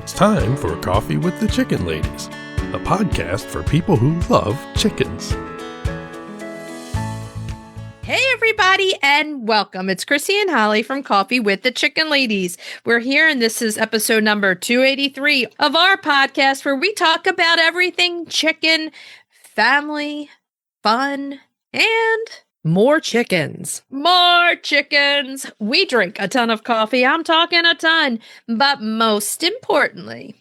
It's time for Coffee with the Chicken Ladies, a podcast for people who love chickens. Hey everybody, and welcome. It's Chrisie&Holly from Coffee with the Chicken Ladies. We're here, and this is episode number 283 of our podcast, where we talk about everything chicken, family, fun, and more chickens. More chickens. We drink a ton of coffee. I'm talking a ton. But most importantly,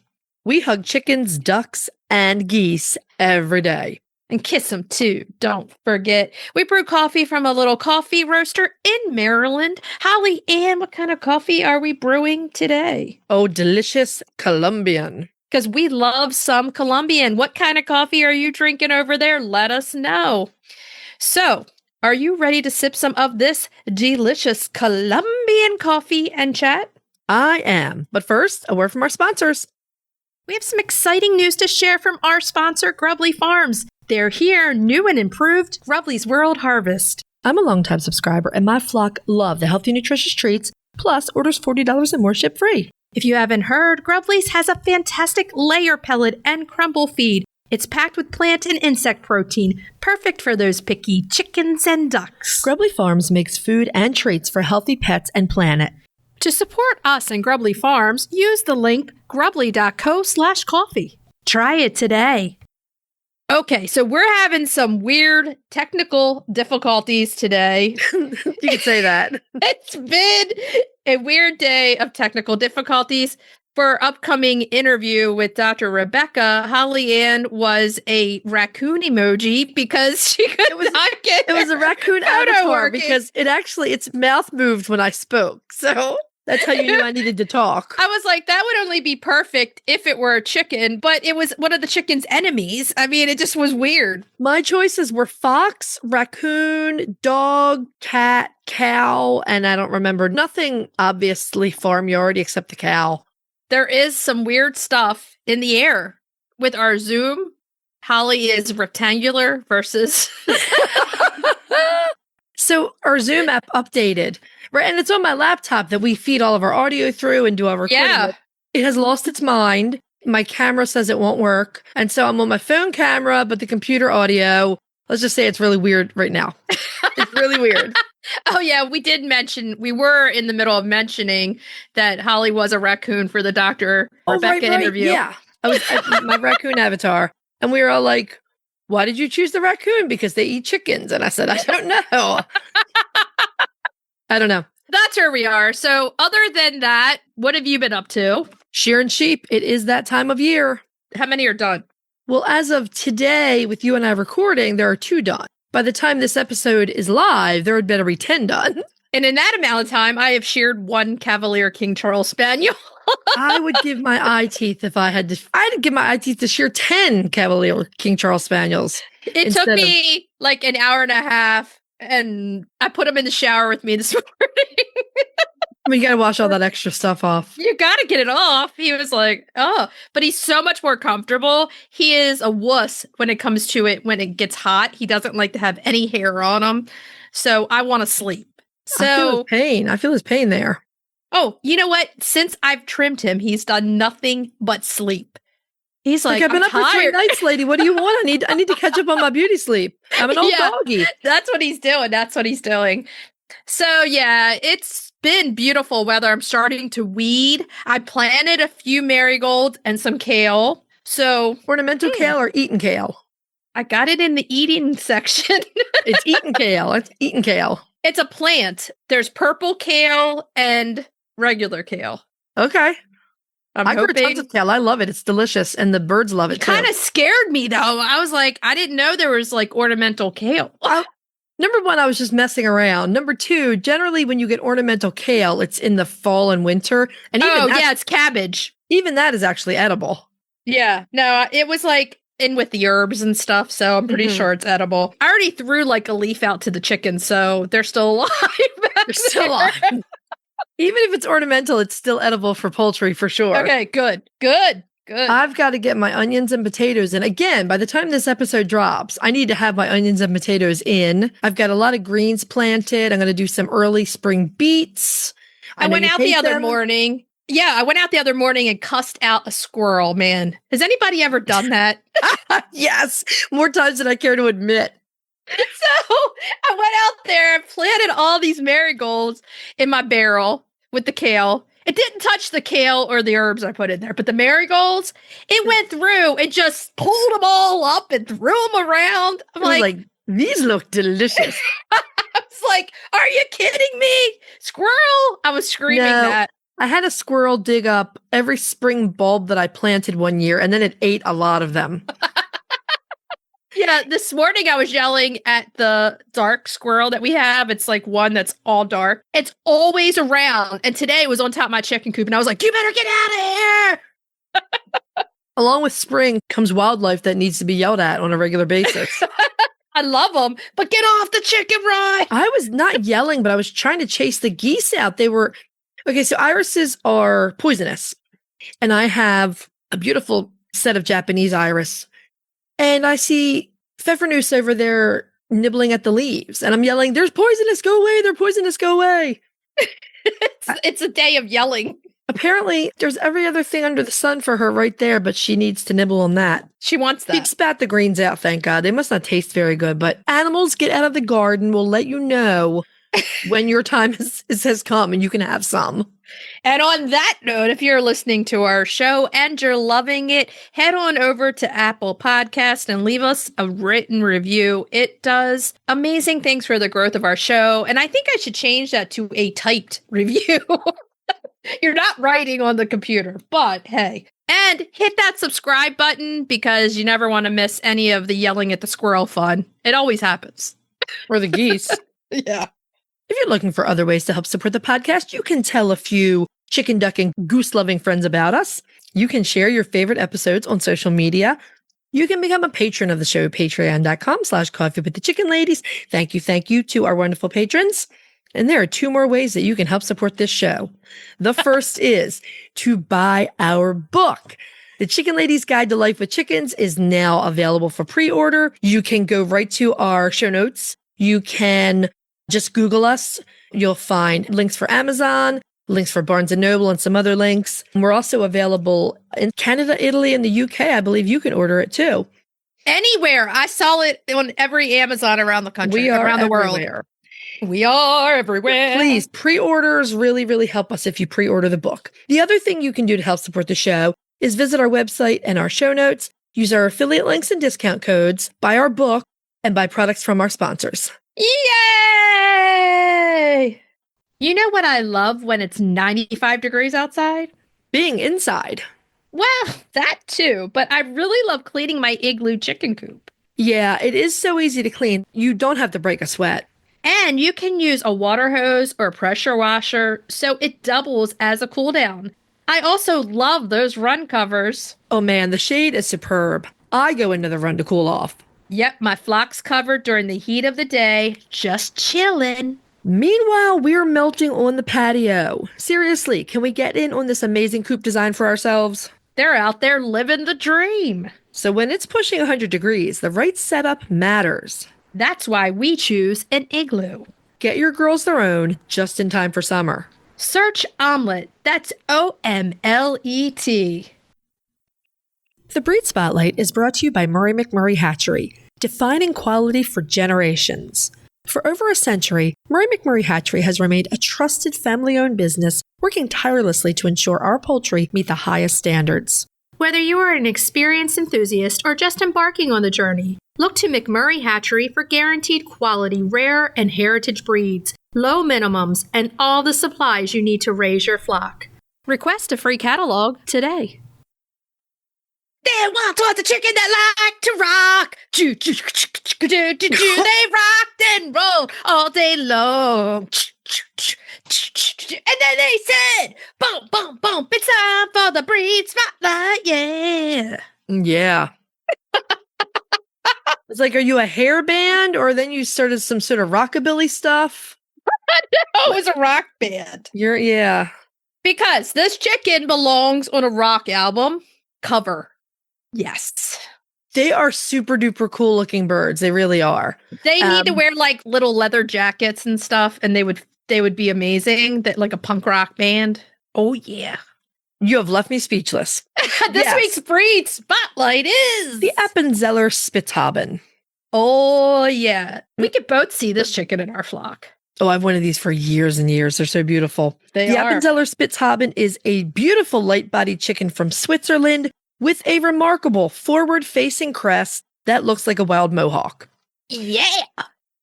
we hug chickens, ducks, and geese every day. And kiss them too. Don't forget. We brew coffee from a little coffee roaster in Maryland. Holly Ann, what kind of coffee are we brewing today? Oh, delicious Colombian. Because we love some Colombian. What kind of coffee are you drinking over there? Let us know. So, are you ready to sip some of this delicious Colombian coffee and chat? I am. But first, a word from our sponsors. We have some exciting news to share from our sponsor, Grubbly Farms. They're here, new and improved, Grubbly's World Harvest. I'm a longtime subscriber, and my flock love the healthy, nutritious treats, plus orders $40 and more ship free. If you haven't heard, Grubbly's has a fantastic layer pellet and crumble feed. It's packed with plant and insect protein, perfect for those picky chickens and ducks. Grubbly Farms makes food and treats for healthy pets and planet. To support us and Grubbly Farms, use the link grubbly.co/coffee. Try it today. Okay, so we're having some weird technical difficulties today. You can say that. It's been a weird day of technical difficulties. For our upcoming interview with Dr. Rebecca, Holly Ann was a raccoon emoji because she could not get it was a raccoon avatar because its mouth moved when I spoke. So that's how you knew I needed to talk. I was like, that would only be perfect if it were a chicken, but it was one of the chicken's enemies. I mean, it just was weird. My choices were fox, raccoon, dog, cat, cow, and I don't remember nothing obviously farmyard except the cow. There is some weird stuff in the air with our Zoom. Holly is rectangular versus... So our Zoom app updated, right? And it's on my laptop that we feed all of our audio through and do our recording. Yeah. It has lost its mind. My camera says it won't work. And so I'm on my phone camera, but the computer audio, let's just say it's really weird right now. It's really weird. Oh, yeah, we were in the middle of mentioning that Holly was a raccoon for the Dr. Rebecca interview. Yeah, I was my raccoon avatar. And we were all like, why did you choose the raccoon? Because they eat chickens. And I said, I don't know. I don't know. That's where we are. So other than that, what have you been up to? Shearing sheep. It is that time of year. How many are done? Well, as of today, with you and I recording, there are 2 done. By the time this episode is live, there had better be 10 done. And in that amount of time, I have sheared 1 Cavalier King Charles Spaniel. I would give my eye teeth if I had to. I'd give my eye teeth to shear 10 Cavalier King Charles Spaniels. It took me like an hour and a half, and I put him in the shower with me this morning. I mean, you got to wash all that extra stuff off. You got to get it off. He was like, oh, but he's so much more comfortable. He is a wuss when it comes to it. When it gets hot, he doesn't like to have any hair on him. So I want to sleep. So I feel his pain. I feel his pain there. Oh, you know what? Since I've trimmed him, he's done nothing but sleep. He's like, I've been up for 3 nights, lady. What do you want? I need to catch up on my beauty sleep. I'm an old doggy. That's what he's doing. So yeah, it's been beautiful weather. I'm starting to weed. I planted a few marigolds and some kale. So ornamental kale or eaten kale? I got it in the eating section. It's eaten kale. It's eaten kale. It's a plant. There's purple kale and regular kale. Okay. I grew tons of kale. I love it. It's delicious. And the birds love it too. Kind of scared me though. I was like, I didn't know there was like ornamental kale. Number 1, I was just messing around. Number 2, generally when you get ornamental kale, it's in the fall and winter. And even it's cabbage. Even that is actually edible. Yeah. No, it was like in with the herbs and stuff. So I'm pretty sure it's edible. I already threw like a leaf out to the chickens, so they're still alive. They're still alive. Even if it's ornamental, it's still edible for poultry for sure. Okay, good. I've got to get my onions and potatoes in. Again, by the time this episode drops, I need to have my onions and potatoes in. I've got a lot of greens planted. I'm going to do some early spring beets. I went out the other morning Yeah, I went out the other morning and cussed out a squirrel, man. Has anybody ever done that? Yes, more times than I care to admit. So I went out there and planted all these marigolds in my barrel with the kale. It didn't touch the kale or the herbs I put in there, but the marigolds, it went through and just pulled them all up and threw them around. I'm like, these look delicious. I was like, are you kidding me? Squirrel? I was screaming that. I had a squirrel dig up every spring bulb that I planted one year, and then it ate a lot of them. Yeah, this morning I was yelling at the dark squirrel that we have. It's like one that's all dark. It's always around. And today it was on top of my chicken coop, and I was like, you better get out of here. Along with spring comes wildlife that needs to be yelled at on a regular basis. I love them, but get off the chicken rye. I was not yelling, but I was trying to chase the geese out. They were, okay, so irises are poisonous. And I have a beautiful set of Japanese iris. And I see Pfeffernusse over there nibbling at the leaves. And I'm yelling, there's poisonous, go away, they're poisonous, go away. It's a day of yelling. Apparently, there's every other thing under the sun for her right there, but she needs to nibble on that. She wants that. She spat the greens out, thank God. They must not taste very good, but animals get out of the garden. We'll let you know when your time has come and you can have some. And on that note, if you're listening to our show and you're loving it, head on over to Apple Podcast and leave us a written review. It does amazing things for the growth of our show. And I think I should change that to a typed review. You're not writing on the computer, but hey. And hit that subscribe button because you never want to miss any of the yelling at the squirrel fun. It always happens. Or the geese. Yeah. If you're looking for other ways to help support the podcast, you can tell a few chicken, duck, and goose-loving friends about us. You can share your favorite episodes on social media. You can become a patron of the show, patreon.com/coffeewiththechickenladies. Thank you to our wonderful patrons. And there are 2 more ways that you can help support this show. The first is to buy our book. The Chicken Ladies Guide to Life with Chickens is now available for pre-order. You can go right to our show notes. You can just Google us. You'll find links for Amazon, links for Barnes & Noble, and some other links. We're also available in Canada, Italy, and the UK. I believe you can order it too. Anywhere. I saw it on every Amazon around the country, around the world. We are everywhere. Please, pre-orders really, really help us if you pre-order the book. The other thing you can do to help support the show is visit our website and our show notes, use our affiliate links and discount codes, buy our book, and buy products from our sponsors. Yay! You know what I love when it's 95 degrees outside? Being inside. Well, that too, but I really love cleaning my igloo chicken coop. Yeah, it is so easy to clean. You don't have to break a sweat. And you can use a water hose or a pressure washer, so it doubles as a cool down. I also love those run covers. Oh man, the shade is superb. I go into the run to cool off. Yep, my flock's covered during the heat of the day, just chilling. Meanwhile, we're melting on the patio. Seriously, can we get in on this amazing coop design for ourselves? They're out there living the dream. So when it's pushing 100 degrees, the right setup matters. That's why we choose an igloo. Get your girls their own just in time for summer. Search Omelette. That's OMLET. The Breed Spotlight is brought to you by Murray McMurray Hatchery, defining quality for generations. For over a century, Murray McMurray Hatchery has remained a trusted family-owned business working tirelessly to ensure our poultry meet the highest standards. Whether you are an experienced enthusiast or just embarking on the journey, look to McMurray Hatchery for guaranteed quality, rare, and heritage breeds, low minimums, and all the supplies you need to raise your flock. Request a free catalog today. They once was a chicken that liked to rock. They rocked and rolled all day long. And then they said, boom, boom, boom, it's time for the Breed Spotlight, yeah. Yeah. It's like, are you a hair band or then you started some sort of rockabilly stuff? No, it was a rock band. Yeah. Because this chicken belongs on a rock album cover. Yes. They are super duper cool looking birds. They really are. They need to wear like little leather jackets and stuff, and they would be amazing. That like a punk rock band. Oh yeah. You have left me speechless. This week's breed spotlight is the Appenzeller Spitzhauben. Oh, yeah. We could both see this chicken in our flock. Oh, I've wanted these for years and years. They're so beautiful. The Appenzeller Spitzhauben is a beautiful light-bodied chicken from Switzerland with a remarkable forward-facing crest that looks like a wild mohawk. Yeah.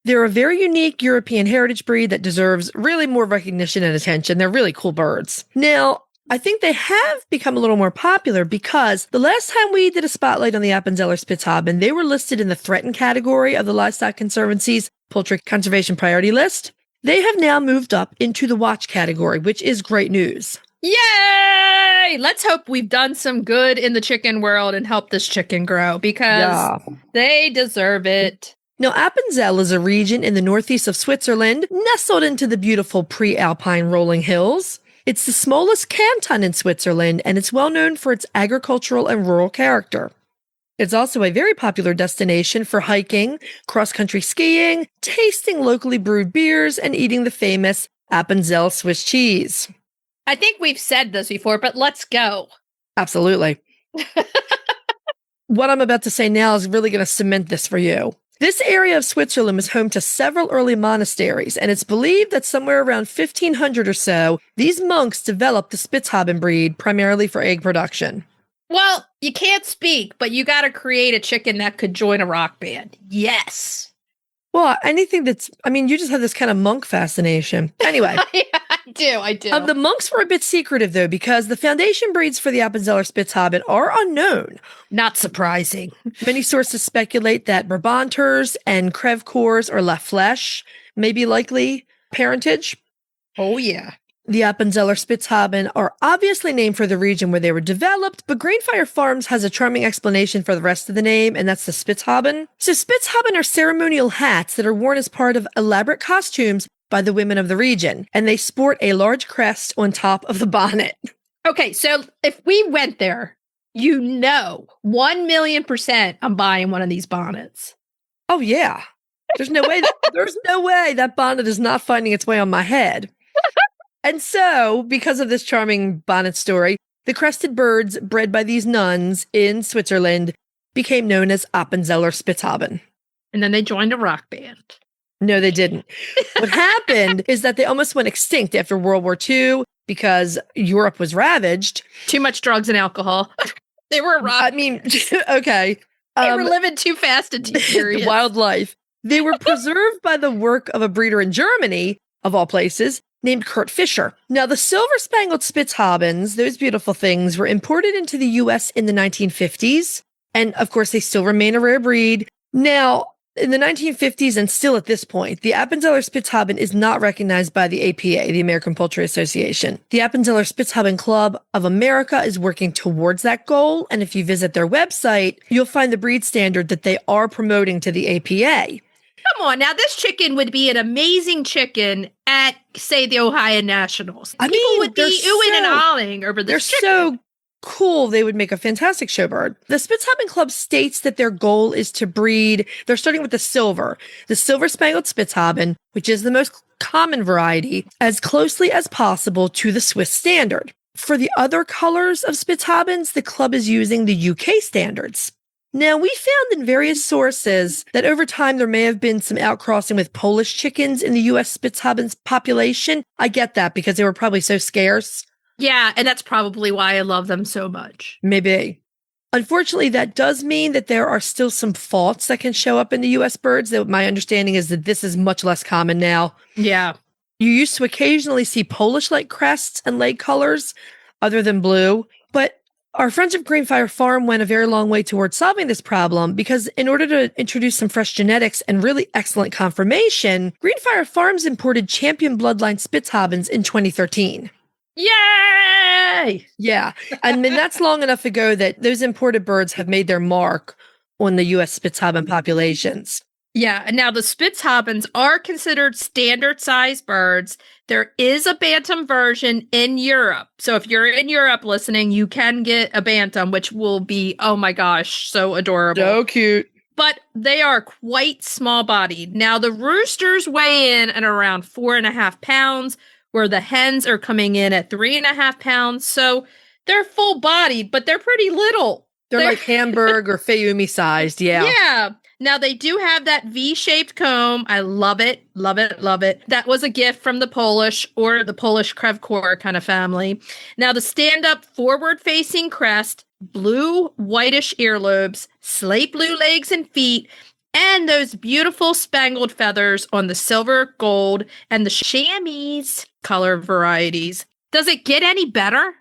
They're a very unique European heritage breed that deserves really more recognition and attention. They're really cool birds. Now, I think they have become a little more popular because the last time we did a spotlight on the Appenzeller Spitzhauben, they were listed in the threatened category of the Livestock Conservancy's Poultry Conservation Priority List. They have now moved up into the watch category, which is great news. Yay! Let's hope we've done some good in the chicken world and helped this chicken grow because they deserve it. Now, Appenzell is a region in the northeast of Switzerland, nestled into the beautiful pre-alpine rolling hills. It's the smallest canton in Switzerland, and it's well known for its agricultural and rural character. It's also a very popular destination for hiking, cross-country skiing, tasting locally brewed beers, and eating the famous Appenzell Swiss cheese. I think we've said this before, but let's go. Absolutely. What I'm about to say now is really going to cement this for you. This area of Switzerland was home to several early monasteries, and it's believed that somewhere around 1500 or so, these monks developed the Spitzhauben breed primarily for egg production. Well, you can't speak, but you got to create a chicken that could join a rock band. Yes. Well, anything you just have this kind of monk fascination. Anyway. Yeah, I do. The monks were a bit secretive, though, because the foundation breeds for the Appenzeller Spitzhauben are unknown. Not surprising. Many sources speculate that Brabanters and Crèvecoeurs or La Flèche may be likely parentage. Oh, yeah. The Appenzeller Spitzhauben are obviously named for the region where they were developed, but Grainfire Farms has a charming explanation for the rest of the name, and that's the Spitzhauben. So Spitzhauben are ceremonial hats that are worn as part of elaborate costumes by the women of the region, and they sport a large crest on top of the bonnet. Okay, so if we went there, 1,000,000% I'm buying one of these bonnets. Oh, yeah. There's no way that bonnet is not finding its way on my head. And so, because of this charming bonnet story, the crested birds bred by these nuns in Switzerland became known as Appenzeller Spitzhauben. And then they joined a rock band. No, they didn't. What happened is that they almost went extinct after World War II because Europe was ravaged. Too much drugs and alcohol. They were okay. They were living too fast and too furious. Wildlife. They were preserved by the work of a breeder in Germany, of all places, named Kurt Fischer. Now, the silver-spangled Spitzhaubens, those beautiful things, were imported into the U.S. in the 1950s. And, of course, they still remain a rare breed. Now, in the 1950s and still at this point, the Appenzeller Spitzhauben is not recognized by the APA, the American Poultry Association. The Appenzeller Spitzhauben Club of America is working towards that goal. And if you visit their website, you'll find the breed standard that they are promoting to the APA. Come on, now this chicken would be an amazing chicken at, say, the Ohio Nationals. People would be oohing and ahhing over this chicken. They're so cool. They would make a fantastic showbird. The Spitzhauben Club states that their goal is to breed, they're starting with the silver-spangled Spitzhauben, which is the most common variety, as closely as possible to the Swiss standard. For the other colors of Spitzhaubens, the club is using the UK standards. Now, we found in various sources that over time there may have been some outcrossing with Polish chickens in the U.S. Spitzhauben's population. I get that because they were probably so scarce. Yeah, and that's probably why I love them so much. Maybe. Unfortunately, that does mean that there are still some faults that can show up in the U.S. birds. That my understanding is that this is much less common now. Yeah. You used to occasionally see Polish-like crests and leg colors other than blue, but our friends at Grainfire Farm went a very long way towards solving this problem because in order to introduce some fresh genetics and really excellent conformation, Grainfire Farms imported champion bloodline Spitzhaubens in 2013. Yay! Yeah. I mean, that's long enough ago that those imported birds have made their mark on the U.S. Spitzhauben populations. Yeah, and now the Spitzhaubens are considered standard-sized birds. There is a bantam version in Europe. So if you're in Europe listening, you can get a bantam, which will be, oh my gosh, so adorable. So cute. But they are quite small-bodied. Now, the roosters weigh in at around 4.5 pounds, where the hens are coming in at 3.5 pounds. So They're full bodied, but they're pretty little. They're like Hamburg or Fayumi sized. Yeah. Yeah. Now they do have that V-shaped comb. I love it. Love it. Love it. That was a gift from the Polish or the Polish Krevkor kind of family. Now the stand-up forward-facing crest, blue whitish earlobes, slate blue legs and feet, and those beautiful spangled feathers on the silver, gold, and the chamois color varieties. Does it get any better?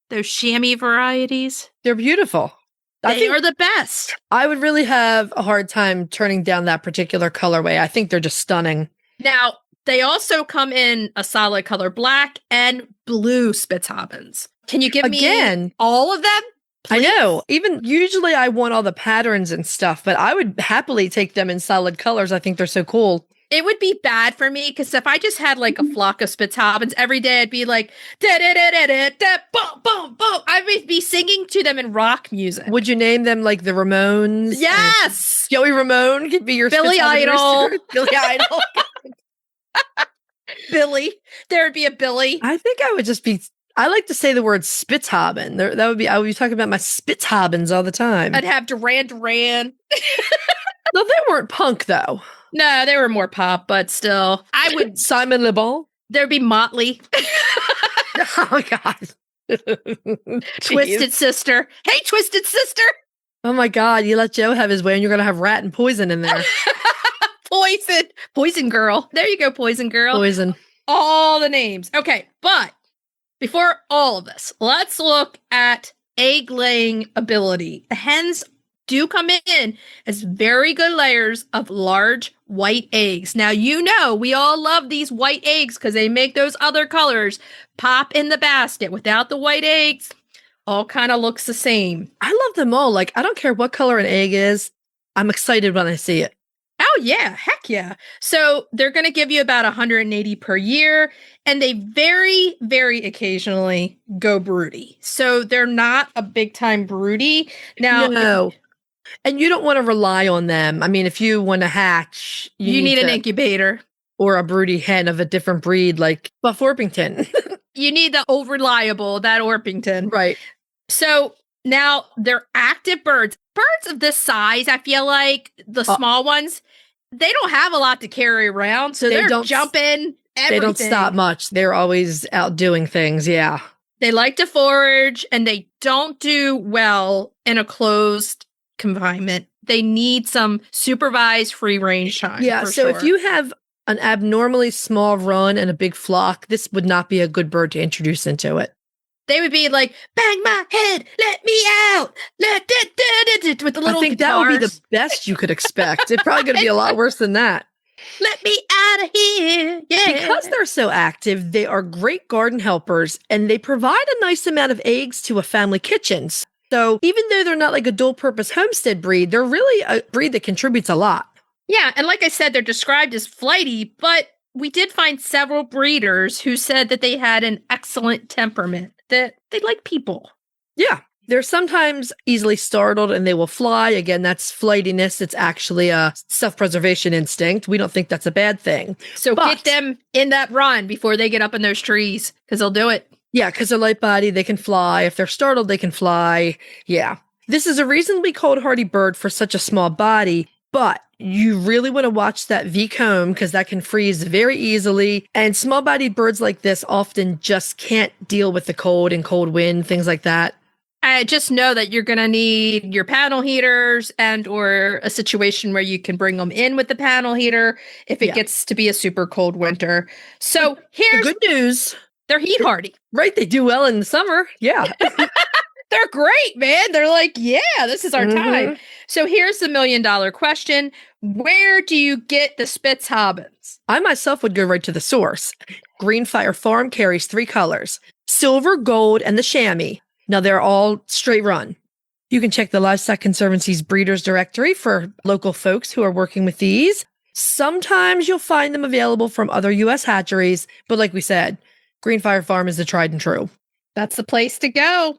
Those chamois varieties? They're beautiful. They are the best. I would really have a hard time turning down that particular colorway. I think they're just stunning. Now, they also come in a solid color black and blue Spitzhaubens. Can you give me all of them? Please? I know. Even usually I want all the patterns and stuff, but I would happily take them in solid colors. I think they're so cool. It would be bad for me because if I just had like a flock of Spitzhaubens every day, I'd be like, da da da da da da, boom, boom, boom. I would be singing to them in rock music. Would you name them like the Ramones? Yes. Joey Ramone could be your Billy Idol. Billy Idol. Billy. There would be a Billy. I think I would just be. I like to say the word Spitzhauben. That would be. I would be talking about my Spitzhaubens all the time. I'd have Duran Duran. No, they weren't punk though. No, they were more pop, but still. I would. Simon Le Bon? There'd be Motley. Oh, God. Twisted Sister. Hey, Twisted Sister. Oh, my God. You let Joe have his way and you're going to have rat and poison in there. Poison. Poison Girl. There you go, Poison Girl. Poison. All the names. Okay, but before all of this, let's look at egg-laying ability. The hens do come in as very good layers of large white eggs. Now, you know, we all love these white eggs because they make those other colors pop in the basket. Without the white eggs, all kind of looks the same. I love them all. Like, I don't care what color an egg is. I'm excited when I see it. Oh, yeah. Heck yeah. So they're going to give you about 180 per year, and they very, very occasionally go broody. So they're not a big-time broody. Now, no. And you don't want to rely on them. I mean, if you want to hatch, you need an incubator. Or a broody hen of a different breed, like Buff Orpington. You need the old reliable, that Orpington. Right. So now they're active birds. Birds of this size, I feel like, the small ones, they don't have a lot to carry around. So they're jumping everything. They don't stop much. They're always out doing things. Yeah. They like to forage, and they don't do well in a closed confinement. They need some supervised free range time. Yeah. So if you have an abnormally small run and a big flock, this would not be a good bird to introduce into it. They would be like, bang my head, let me out, with the little I think guitars. That would be the best you could expect. It's probably going to be a lot worse than that. Let me out of here. Yeah. Because they're so active, they are great garden helpers, and they provide a nice amount of eggs to a family kitchen. So even though they're not like a dual-purpose homestead breed, they're really a breed that contributes a lot. Yeah, and like I said, they're described as flighty, but we did find several breeders who said that they had an excellent temperament, that they like people. Yeah, they're sometimes easily startled and they will fly. Again, that's flightiness. It's actually a self-preservation instinct. We don't think that's a bad thing. So get them in that run before they get up in those trees, because they'll do it. Yeah, because they're light body, they can fly. If they're startled, they can fly. Yeah. This is a reasonably cold hardy bird for such a small body, but you really want to watch that V comb because that can freeze very easily. And small bodied birds like this often just can't deal with the cold and cold wind, things like that. I just know that you're going to need your panel heaters and or a situation where you can bring them in with the panel heater if it gets to be a super cold winter. So here's the good news. They're heat hardy. Right. They do well in the summer. Yeah. They're great, man. They're like, yeah, this is our time. So here's the $1 million question. Where do you get the Spitzhaubens? I myself would go right to the source. Greenfire Farm carries 3 colors, silver, gold, and the chamois. Now they're all straight run. You can check the Livestock Conservancy's breeders directory for local folks who are working with these. Sometimes you'll find them available from other U.S. hatcheries, but like we said, Greenfire Farm is the tried and true. That's the place to go.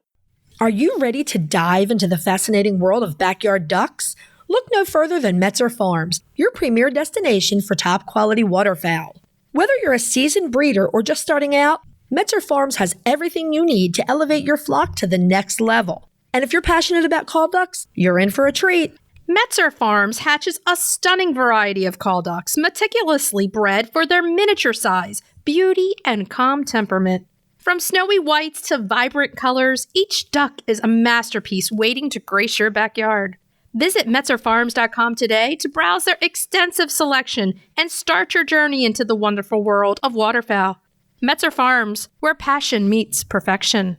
Are you ready to dive into the fascinating world of backyard ducks? Look no further than Metzer Farms, your premier destination for top quality waterfowl. Whether you're a seasoned breeder or just starting out, Metzer Farms has everything you need to elevate your flock to the next level. And if you're passionate about call ducks, you're in for a treat. Metzer Farms hatches a stunning variety of call ducks, meticulously bred for their miniature size, beauty, and calm temperament. From snowy whites to vibrant colors, each duck is a masterpiece waiting to grace your backyard. Visit MetzerFarms.com today to browse their extensive selection and start your journey into the wonderful world of waterfowl. Metzer Farms, where passion meets perfection.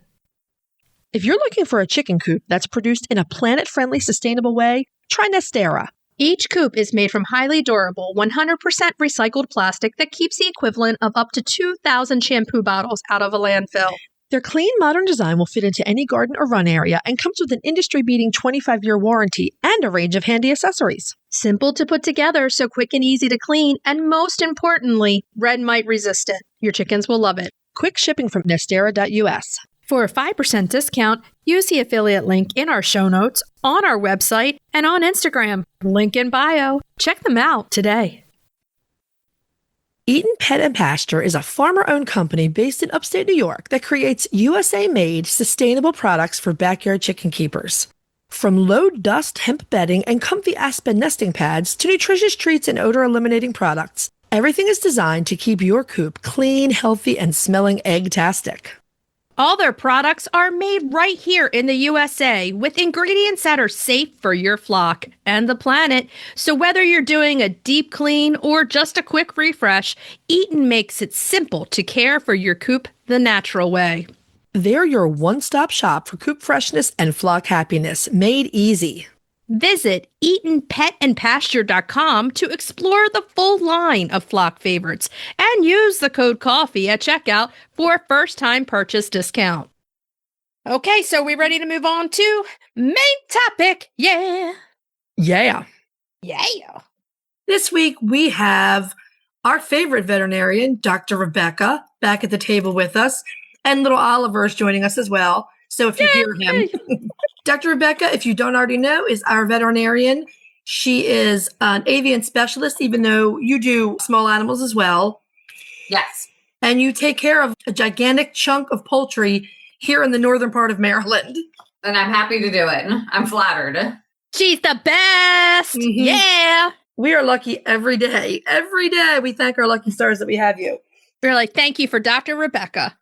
If you're looking for a chicken coop that's produced in a planet-friendly, sustainable way, try Nestera. Each coop is made from highly durable, 100% recycled plastic that keeps the equivalent of up to 2,000 shampoo bottles out of a landfill. Their clean, modern design will fit into any garden or run area and comes with an industry-beating 25-year warranty and a range of handy accessories. Simple to put together, so quick and easy to clean, and most importantly, red mite resistant. Your chickens will love it. Quick shipping from Nestera US. For a 5% discount, use the affiliate link in our show notes, on our website, and on Instagram. Link in bio. Check them out today. Eaton Pet and Pasture is a farmer-owned company based in upstate New York that creates USA-made, sustainable products for backyard chicken keepers. From low-dust hemp bedding and comfy aspen nesting pads to nutritious treats and odor-eliminating products, everything is designed to keep your coop clean, healthy, and smelling egg-tastic. All their products are made right here in the USA with ingredients that are safe for your flock and the planet. So whether you're doing a deep clean or just a quick refresh, Eaton makes it simple to care for your coop the natural way. They're your one-stop shop for coop freshness and flock happiness, made easy. Visit EatonPetAndPasture.com to explore the full line of flock favorites and use the code COFFEE at checkout for a first-time purchase discount. Okay, so we ready to move on to main topic? Yeah. Yeah. This week we have our favorite veterinarian, Dr. Rebecca, back at the table with us, and little Oliver is joining us as well. So if you hear him... Dr. Rebecca, if you don't already know, is our veterinarian. She is an avian specialist, even though you do small animals as well. Yes. And you take care of a gigantic chunk of poultry here in the northern part of Maryland. And I'm happy to do it. I'm flattered. She's the best. Mm-hmm. Yeah. We are lucky every day. Every day we thank our lucky stars that we have you. We're like, thank you for Dr. Rebecca.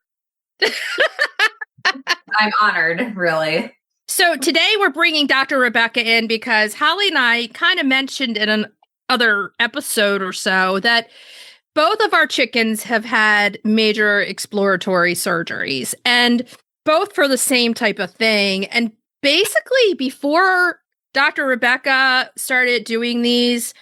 I'm honored, really. So today we're bringing Dr. Rebecca in because Holly and I kind of mentioned in an other episode or so that both of our chickens have had major exploratory surgeries, and both for the same type of thing. And basically before Dr. Rebecca started doing these,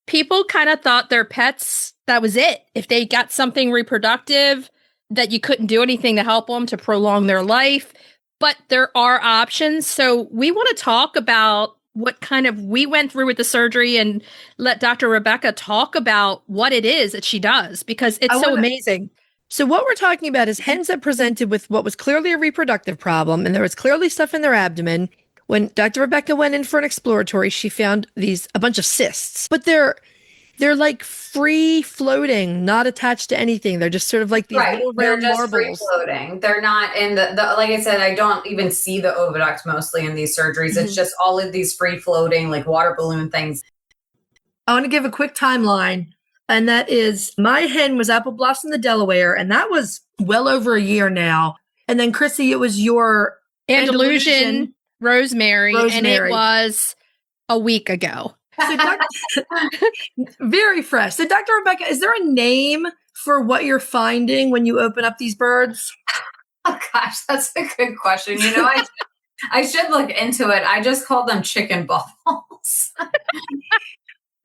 people kind of thought their pets, that was it. If they got something reproductive, that you couldn't do anything to help them to prolong their life. But there are options. So we want to talk about what kind of we went through with the surgery and let Dr. Rebecca talk about what it is that she does, because it's so amazing. So what we're talking about is hens that presented with what was clearly a reproductive problem, and there was clearly stuff in their abdomen. When Dr. Rebecca went in for an exploratory, she found a bunch of cysts, but they're like free floating, not attached to anything. They're just sort of like these little round marbles. Free floating. They're not in the like I said, I don't even see the oviduct mostly in these surgeries. Mm-hmm. It's just all of these free floating, like water balloon things. I want to give a quick timeline. And that is, my hen was Apple Blossom the Delaware, and that was well over a year now. And then Chrissy, it was your Andalusian Rosemary, and it was a week ago. So very fresh. So Dr. Rebecca, is there a name for what you're finding when you open up these birds? Oh gosh, that's a good question. You know, I should look into it. I just call them chicken bubbles.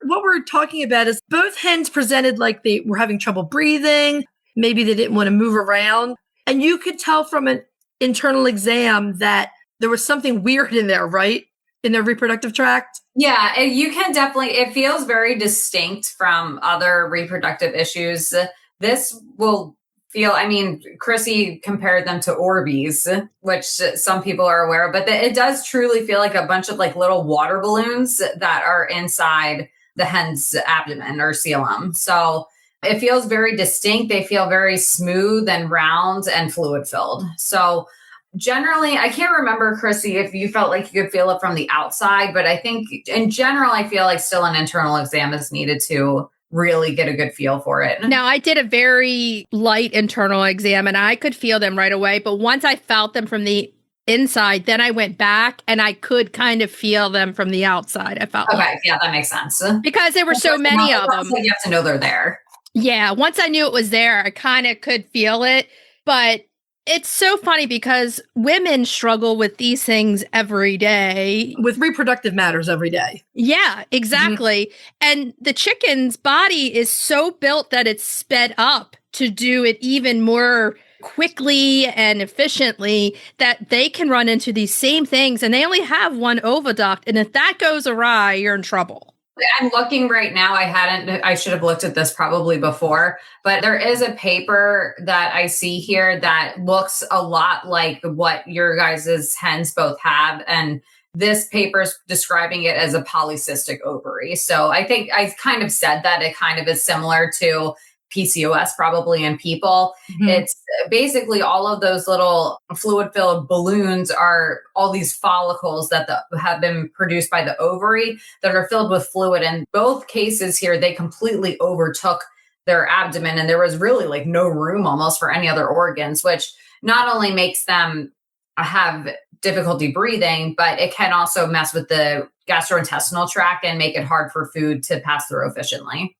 What we're talking about is both hens presented like they were having trouble breathing. Maybe they didn't want to move around. And you could tell from an internal exam that there was something weird in there, right? In their reproductive tract? Yeah, you can definitely, it feels very distinct from other reproductive issues. This will feel, I mean, Chrissy compared them to Orbeez, which some people are aware of, but it does truly feel like a bunch of like little water balloons that are inside the hen's abdomen or coelom. So it feels very distinct. They feel very smooth and round and fluid filled. So generally, I can't remember, Chrissy, if you felt like you could feel it from the outside, but I think in general, I feel like still an internal exam is needed to really get a good feel for it. Now, I did a very light internal exam and I could feel them right away. But once I felt them from the inside, then I went back and I could kind of feel them from the outside. I felt okay. Yeah, that makes sense. Because there were so many of them. You have to know they're there. Yeah. Once I knew it was there, I kind of could feel it. But it's so funny because women struggle with these things every day. With reproductive matters every day. Yeah, exactly. And the chicken's body is so built that it's sped up to do it even more quickly and efficiently that they can run into these same things. And they only have one oviduct. And if that goes awry, you're in trouble. I'm looking right now. I should have looked at this probably before, but there is a paper that I see here that looks a lot like what your guys' hens both have. And this paper is describing it as a polycystic ovary. So I think I kind of said that it kind of is similar to PCOS probably in people. Mm-hmm. It's basically all of those little fluid filled balloons are all these follicles that have been produced by the ovary that are filled with fluid. In both cases here, they completely overtook their abdomen and there was really like no room almost for any other organs, which not only makes them have difficulty breathing, but it can also mess with the gastrointestinal tract and make it hard for food to pass through efficiently.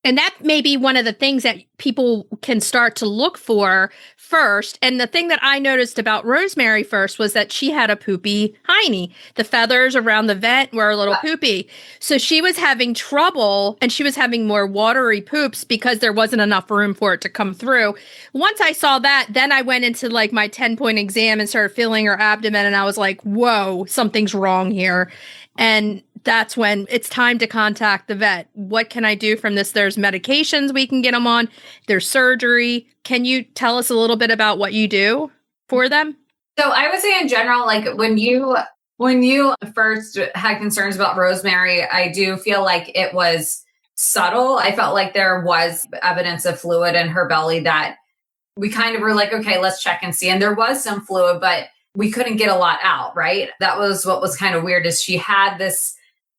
And that may be one of the things that people can start to look for first. And the thing that I noticed about Rosemary first was that she had a poopy hiney. The feathers around the vent were a little poopy. So she was having trouble and she was having more watery poops because there wasn't enough room for it to come through. Once I saw that, then I went into like my 10-point exam and started feeling her abdomen. And I was like, whoa, something's wrong here. And that's when it's time to contact the vet. What can I do from this? There's medications we can get them on. There's surgery. Can you tell us a little bit about what you do for them? So I would say in general, like when you first had concerns about Rosemary, I do feel like it was subtle. I felt like there was evidence of fluid in her belly that we kind of were like, okay, let's check and see. And there was some fluid, but we couldn't get a lot out, right? That was what was kind of weird is she had this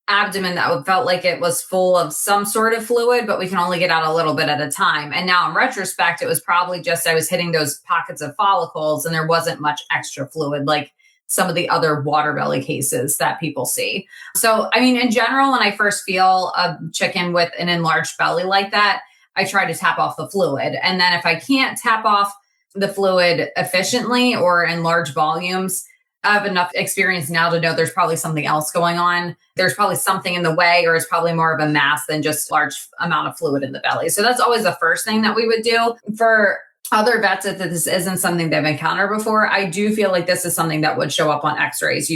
abdomen that felt like it was full of some sort of fluid, but we can only get out a little bit at a time. And now in retrospect, it was probably just I was hitting those pockets of follicles and there wasn't much extra fluid like some of the other water belly cases that people see. So, I mean, in general, when I first feel a chicken with an enlarged belly like that, I try to tap off the fluid. And then if I can't tap off the fluid efficiently or in large volumes, I have enough experience now to know there's probably something else going on. There's probably something in the way, or it's probably more of a mass than just large amount of fluid in the belly. So that's always the first thing that we would do. For other vets, if this isn't something they've encountered before, I do feel like this is something that would show up on x-rays.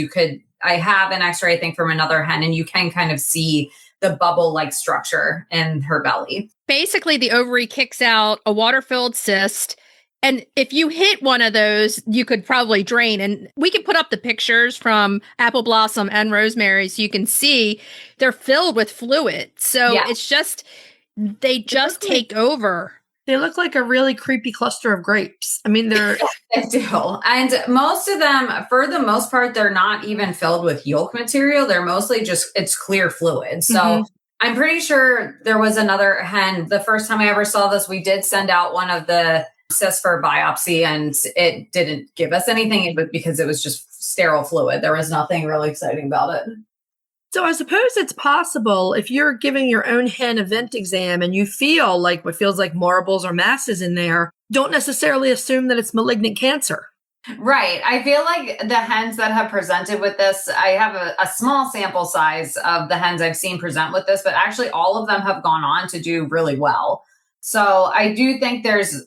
I have an x-ray, I think, from another hen, and you can kind of see the bubble-like structure in her belly. Basically, the ovary kicks out a water-filled cyst. And if you hit one of those, you could probably drain. And we can put up the pictures from Apple Blossom and Rosemary so you can see they're filled with fluid. So It's just, they just take over. They look like a really creepy cluster of grapes. I mean, they do. And most of them, for the most part, they're not even filled with yolk material. They're mostly it's clear fluid. So I'm pretty sure there was another hen. The first time I ever saw this, we did send out one of the cysts for biopsy and it didn't give us anything because it was just sterile fluid. There was nothing really exciting about it. So I suppose it's possible if you're giving your own hen a vent exam and you feel like what feels like marbles or masses in there, don't necessarily assume that it's malignant cancer. Right. I feel like the hens that have presented with this, I have a small sample size of the hens I've seen present with this, but actually all of them have gone on to do really well. So I do think there's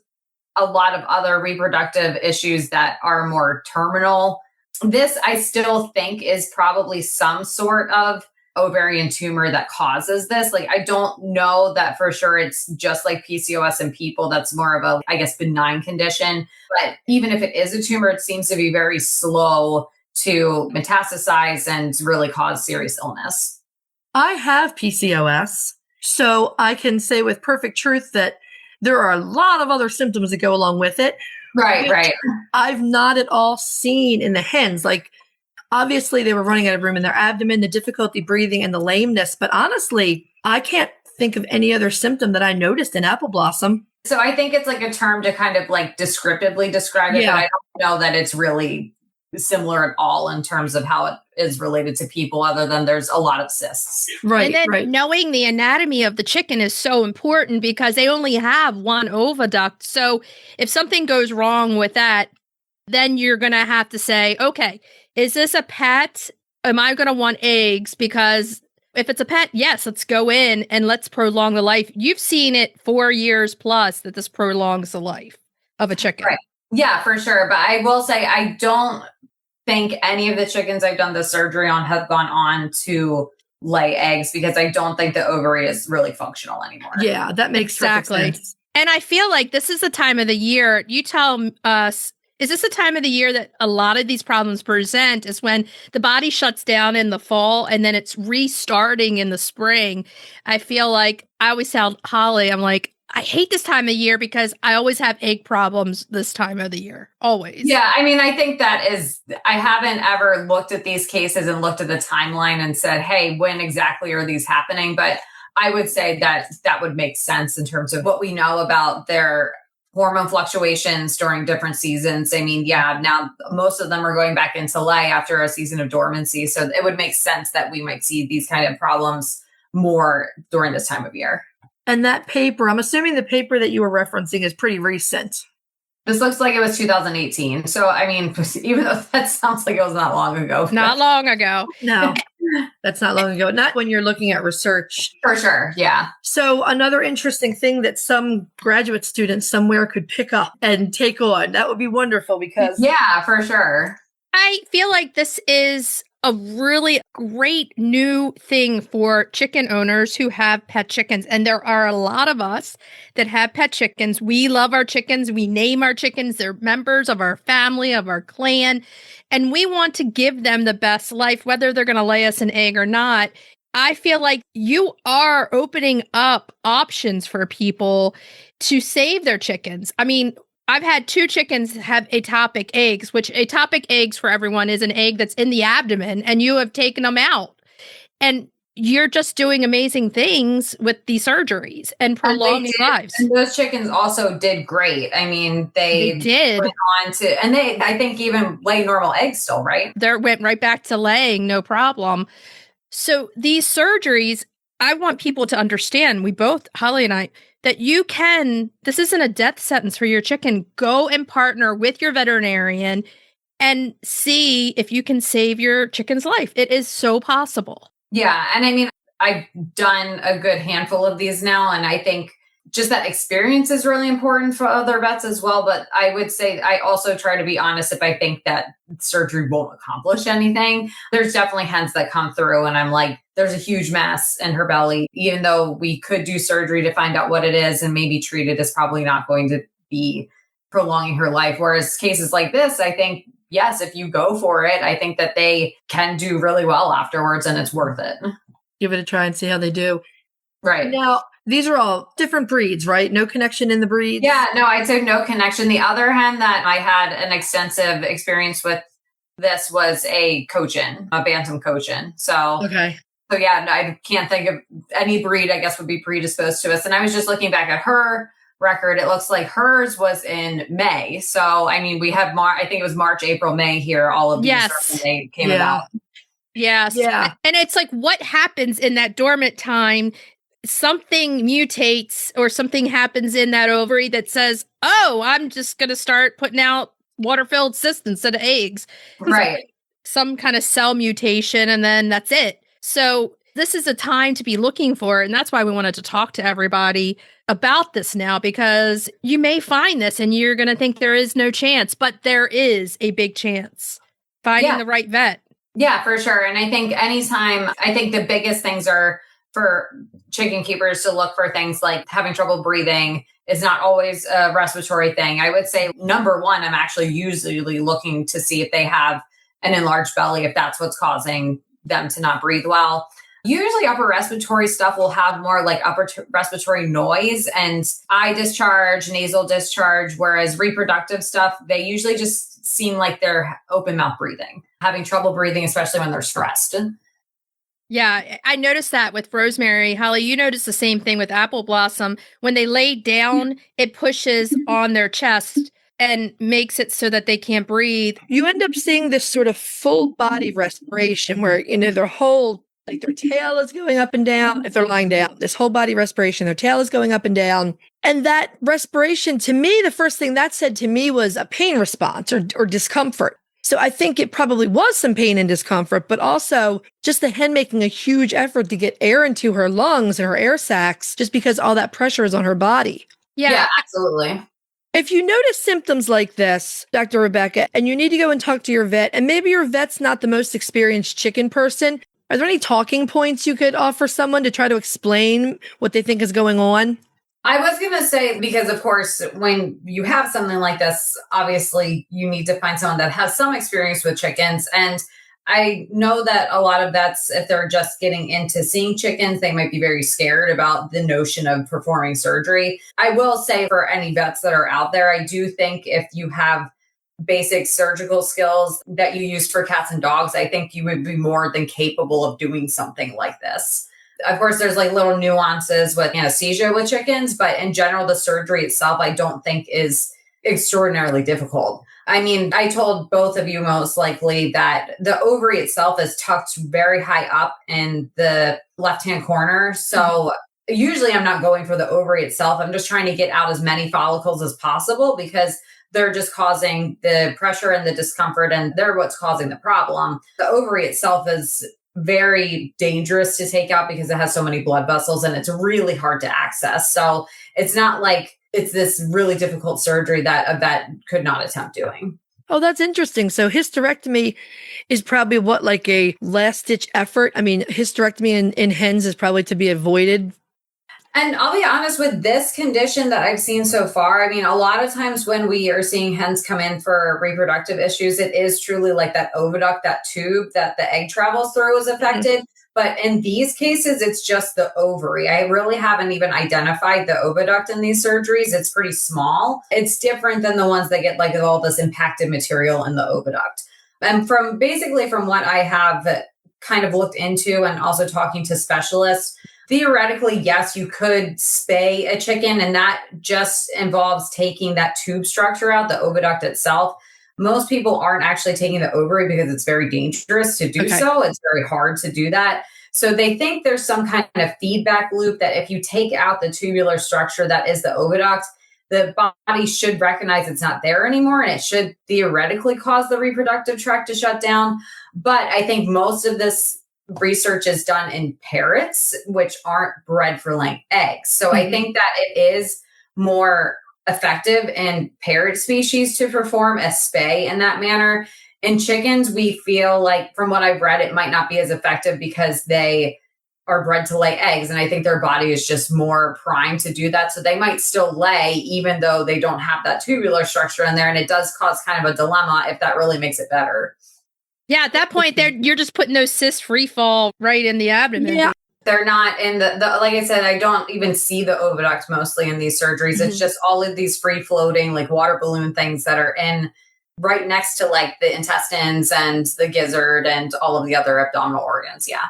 a lot of other reproductive issues that are more terminal. This, I still think, is probably some sort of ovarian tumor that causes this. Like, I don't know that for sure it's just like PCOS in people. That's more of a, I guess, benign condition. But even if it is a tumor, it seems to be very slow to metastasize and really cause serious illness. I have PCOS. So I can say with perfect truth that there are a lot of other symptoms that go along with it. Right. I've not at all seen in the hens. Like, obviously, they were running out of room in their abdomen, the difficulty breathing, and the lameness. But honestly, I can't think of any other symptom that I noticed in Apple Blossom. So I think it's like a term to kind of like descriptively describe it, but I don't know that it's really similar at all in terms of how it is related to people, other than there's a lot of cysts. Right. And then knowing the anatomy of the chicken is so important because they only have one oviduct. So if something goes wrong with that, then you're going to have to say, okay, is this a pet? Am I going to want eggs? Because if it's a pet, yes, let's go in and let's prolong the life. You've seen it 4 years plus that this prolongs the life of a chicken. Right. Yeah, for sure. But I will say, I don't think any of the chickens I've done the surgery on have gone on to lay eggs because I don't think the ovary is really functional anymore. Yeah, that makes exactly sense. And I feel like this is the time of the year. You tell us, is this the time of the year that a lot of these problems present is when the body shuts down in the fall and then it's restarting in the spring? I feel like I always tell Holly, I'm like, I hate this time of year because I always have egg problems this time of the year. Always. Yeah. I mean, I think that is, I haven't ever looked at these cases and looked at the timeline and said, hey, when exactly are these happening? But I would say that that would make sense in terms of what we know about their hormone fluctuations during different seasons. I mean, yeah, now most of them are going back into lay after a season of dormancy. So it would make sense that we might see these kind of problems more during this time of year. And that paper, I'm assuming the paper that you were referencing is pretty recent. This looks like it was 2018. So, I mean, even though that sounds like it was not long ago. Not long ago. No, that's not long ago. Not when you're looking at research. For sure. Yeah. So another interesting thing that some graduate students somewhere could pick up and take on. That would be wonderful because. Yeah, for sure. I feel like this is a really great new thing for chicken owners who have pet chickens. And there are a lot of us that have pet chickens. We love our chickens. We name our chickens. They're members of our family, of our clan. And we want to give them the best life, whether they're going to lay us an egg or not. I feel like you are opening up options for people to save their chickens. I mean, I've had 2 chickens have atopic eggs, which atopic eggs for everyone is an egg that's in the abdomen, and you have taken them out. And you're just doing amazing things with these surgeries and prolonging lives. And those chickens also did great. I mean, they did. Went on to, and they, I think, even lay normal eggs still, right? They went right back to laying, no problem. So these surgeries, I want people to understand, we both, Holly and I, that you can, this isn't a death sentence for your chicken. Go and partner with your veterinarian and see if you can save your chicken's life. It is so possible. Yeah. And I mean, I've done a good handful of these now. And I think just that experience is really important for other vets as well. But I would say I also try to be honest if I think that surgery won't accomplish anything. There's definitely hens that come through and I'm like, there's a huge mass in her belly. Even though we could do surgery to find out what it is and maybe treat it, is probably not going to be prolonging her life. Whereas cases like this, I think, yes, if you go for it, I think that they can do really well afterwards and it's worth it. Give it a try and see how they do. Right. Now, these are all different breeds, right? No connection in the breeds? Yeah, no, I'd say no connection. The other hen that I had an extensive experience with this was a Cochin, a Bantam Cochin. So yeah, I can't think of any breed, I guess, would be predisposed to us. And I was just looking back at her record. It looks like hers was in May. So, I mean, we have, I think it was March, April, May here. All of these they came about. Yes. Yeah. And it's like, what happens in that dormant time? Something mutates or something happens in that ovary that says, oh, I'm just going to start putting out water-filled cysts instead of eggs. Right. Some kind of cell mutation, and then that's it. So this is a time to be looking for it. And that's why we wanted to talk to everybody about this now, because you may find this and you're going to think there is no chance, but there is a big chance. Finding the right vet. Yeah, for sure. And I think anytime, I think the biggest things are for chicken keepers to look for things like having trouble breathing is not always a respiratory thing. I would say number one, I'm actually usually looking to see if they have an enlarged belly, if that's what's causing them to not breathe well. Usually upper respiratory stuff will have more like upper respiratory noise and eye discharge, nasal discharge, whereas reproductive stuff, they usually just seem like they're open mouth breathing, having trouble breathing, especially when they're stressed. Yeah, I noticed that with Rosemary. Holly, you noticed the same thing with Apple Blossom. When they lay down, it pushes on their chest and makes it so that they can't breathe. You end up seeing this sort of full body respiration where, their whole, like their tail is going up and down. If they're lying down, this whole body respiration, their tail is going up and down. And that respiration, to me, the first thing that said to me was a pain response or discomfort. So I think it probably was some pain and discomfort, but also just the hen making a huge effort to get air into her lungs and her air sacs just because all that pressure is on her body. Yeah, absolutely. If you notice symptoms like this, Dr. Rebecca, and you need to go and talk to your vet, and maybe your vet's not the most experienced chicken person, are there any talking points you could offer someone to try to explain what they think is going on? I was going to say, because of course, when you have something like this, obviously you need to find someone that has some experience with chickens. And I know that a lot of vets, if they're just getting into seeing chickens, they might be very scared about the notion of performing surgery. I will say for any vets that are out there, I do think if you have basic surgical skills that you used for cats and dogs, I think you would be more than capable of doing something like this. Of course, there's like little nuances with anesthesia with chickens, but in general, the surgery itself, I don't think is extraordinarily difficult. I mean, I told both of you most likely that the ovary itself is tucked very high up in the left-hand corner. So usually I'm not going for the ovary itself. I'm just trying to get out as many follicles as possible because they're just causing the pressure and the discomfort, and they're what's causing the problem. The ovary itself is very dangerous to take out because it has so many blood vessels and it's really hard to access. So it's not like it's this really difficult surgery that a vet could not attempt doing. Oh, that's interesting. So hysterectomy is probably what, like a last ditch effort? I mean, hysterectomy in hens is probably to be avoided. And I'll be honest with this condition that I've seen so far. I mean, a lot of times when we are seeing hens come in for reproductive issues, it is truly like that oviduct, that tube that the egg travels through is affected. Mm-hmm. But in these cases, it's just the ovary. I really haven't even identified the oviduct in these surgeries. It's pretty small. It's different than the ones that get like all this impacted material in the oviduct. And from what I have kind of looked into and also talking to specialists, theoretically, yes, you could spay a chicken, and that just involves taking that tube structure out, the oviduct itself. Most people aren't actually taking the ovary because it's very dangerous to do so. It's very hard to do that. So they think there's some kind of feedback loop that if you take out the tubular structure that is the oviduct, the body should recognize it's not there anymore, and it should theoretically cause the reproductive tract to shut down. But I think most of this research is done in parrots, which aren't bred for laying eggs. So I think that it is more effective in parrot species to perform a spay in that manner. In chickens, we feel like, from what I've read, it might not be as effective because they are bred to lay eggs. And I think their body is just more primed to do that. So they might still lay, even though they don't have that tubular structure in there. And it does cause kind of a dilemma if that really makes it better. Yeah, at that point, you're just putting those cysts free fall right in the abdomen. Yeah. They're not in the like I said, I don't even see the oviduct mostly in these surgeries. It's just all of these free floating like water balloon things that are in right next to like the intestines and the gizzard and all of the other abdominal organs. Yeah.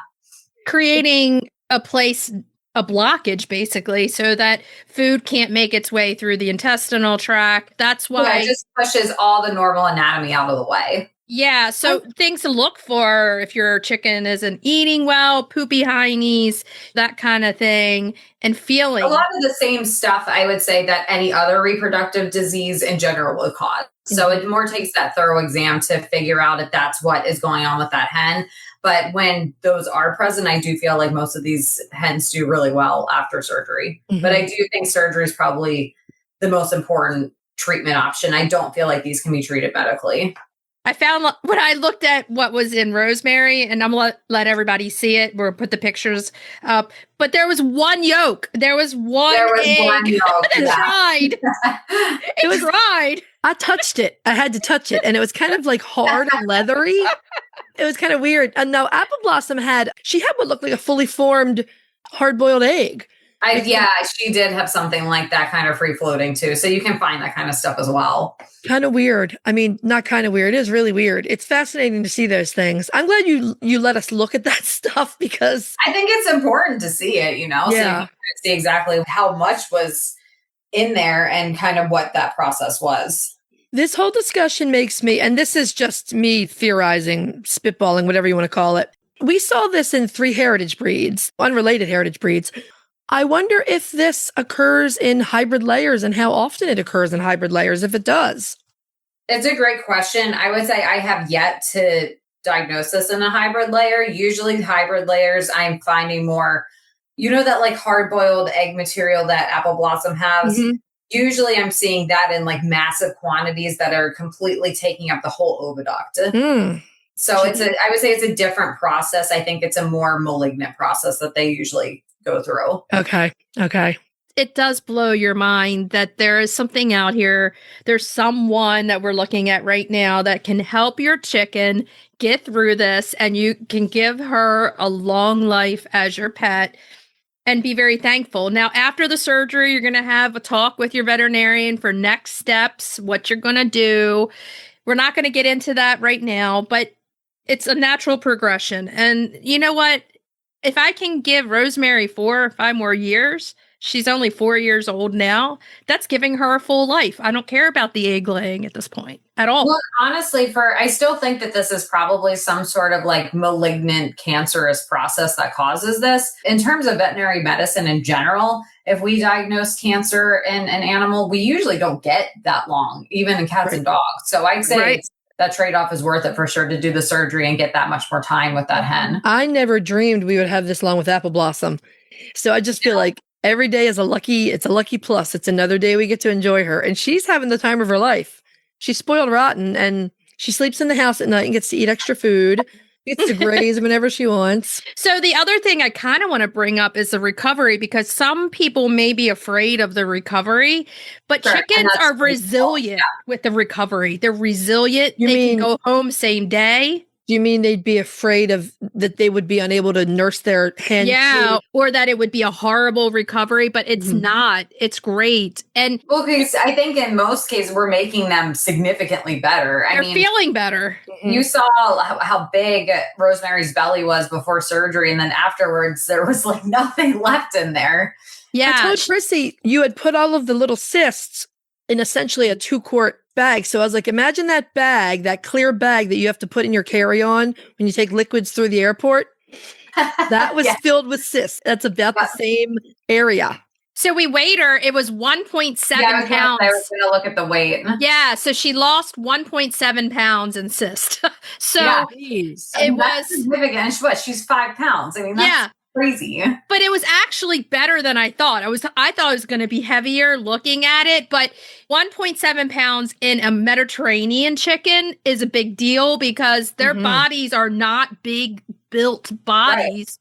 Creating a blockage basically so that food can't make its way through the intestinal tract. That's why it just pushes all the normal anatomy out of the way. Yeah, so things to look for if your chicken isn't eating well, poopy heinies, that kind of thing, and feeling. A lot of the same stuff, I would say, that any other reproductive disease in general would cause. So it more takes that thorough exam to figure out if that's what is going on with that hen. But when those are present, I do feel like most of these hens do really well after surgery. But I do think surgery is probably the most important treatment option. I don't feel like these can be treated medically. I found when I looked at what was in Rosemary, and I'm going to let everybody see it. We'll put the pictures up. But there was one yolk. There was one egg. One yolk. It tried. Tried. I touched it. I had to touch it. And it was kind of like hard and leathery. It was kind of weird. And now Apple Blossom she had what looked like a fully formed hard-boiled egg. Yeah, she did have something like that kind of free floating too. So you can find that kind of stuff as well. Kind of weird. I mean, not kind of weird. It is really weird. It's fascinating to see those things. I'm glad you let us look at that stuff because I think it's important to see it, Yeah. So you can see exactly how much was in there and kind of what that process was. This whole discussion makes me, and this is just me theorizing, spitballing, whatever you want to call it. We saw this in 3 heritage breeds, unrelated heritage breeds. I wonder if this occurs in hybrid layers and how often it occurs in hybrid layers, if it does. It's a great question. I would say I have yet to diagnose this in a hybrid layer. Usually hybrid layers, I'm finding more, that like hard-boiled egg material that Apple Blossom has. Mhm. Usually I'm seeing that in like massive quantities that are completely taking up the whole oviduct. So I would say it's a different process. I think it's a more malignant process that they usually go through. Okay. It does blow your mind that there is something out here. There's someone that we're looking at right now that can help your chicken get through this, and you can give her a long life as your pet and be very thankful. Now, after the surgery, you're going to have a talk with your veterinarian for next steps, what you're going to do. We're not going to get into that right now, but it's a natural progression. And you know what? If I can give Rosemary 4 or 5 more years, she's only 4 years old now, that's giving her a full life. I don't care about the egg laying at this point at all. Well, honestly, I still think that this is probably some sort of like malignant cancerous process that causes this. In terms of veterinary medicine in general, if we diagnose cancer in an animal, we usually don't get that long, even in cats and dogs. So I'd say that trade-off is worth it for sure to do the surgery and get that much more time with that hen. I never dreamed we would have this long with Apple Blossom. So I just feel like every day is a lucky plus. It's another day we get to enjoy her. And she's having the time of her life. She's spoiled rotten and she sleeps in the house at night and gets to eat extra food. Gets to graze whenever she wants. So the other thing I kind of want to bring up is the recovery, because some people may be afraid of the recovery, but chickens are resilient with the recovery. They're resilient. They can go home same day. Do you mean they'd be afraid of that they would be unable to nurse their hen? Yeah, or that it would be a horrible recovery, but it's not. It's great. And because I think in most cases we're making them significantly better. They're feeling better. You saw how big Rosemary's belly was before surgery, and then afterwards there was like nothing left in there. Yeah. I told Chrissy you had put all of the little cysts in essentially a 2-quart bag. So I was like, imagine that bag, that clear bag that you have to put in your carry-on when you take liquids through the airport. That was filled with cysts. That's about the same area. So we weighed her. It was 1.7 pounds. I was going to look at the weight. Yeah. So she lost 1.7 pounds in cyst. So it was significant. She's 5 pounds. I mean, that's crazy. But it was actually better than I thought. I thought it was going to be heavier looking at it, but 1.7 pounds in a Mediterranean chicken is a big deal because their bodies are not big built bodies.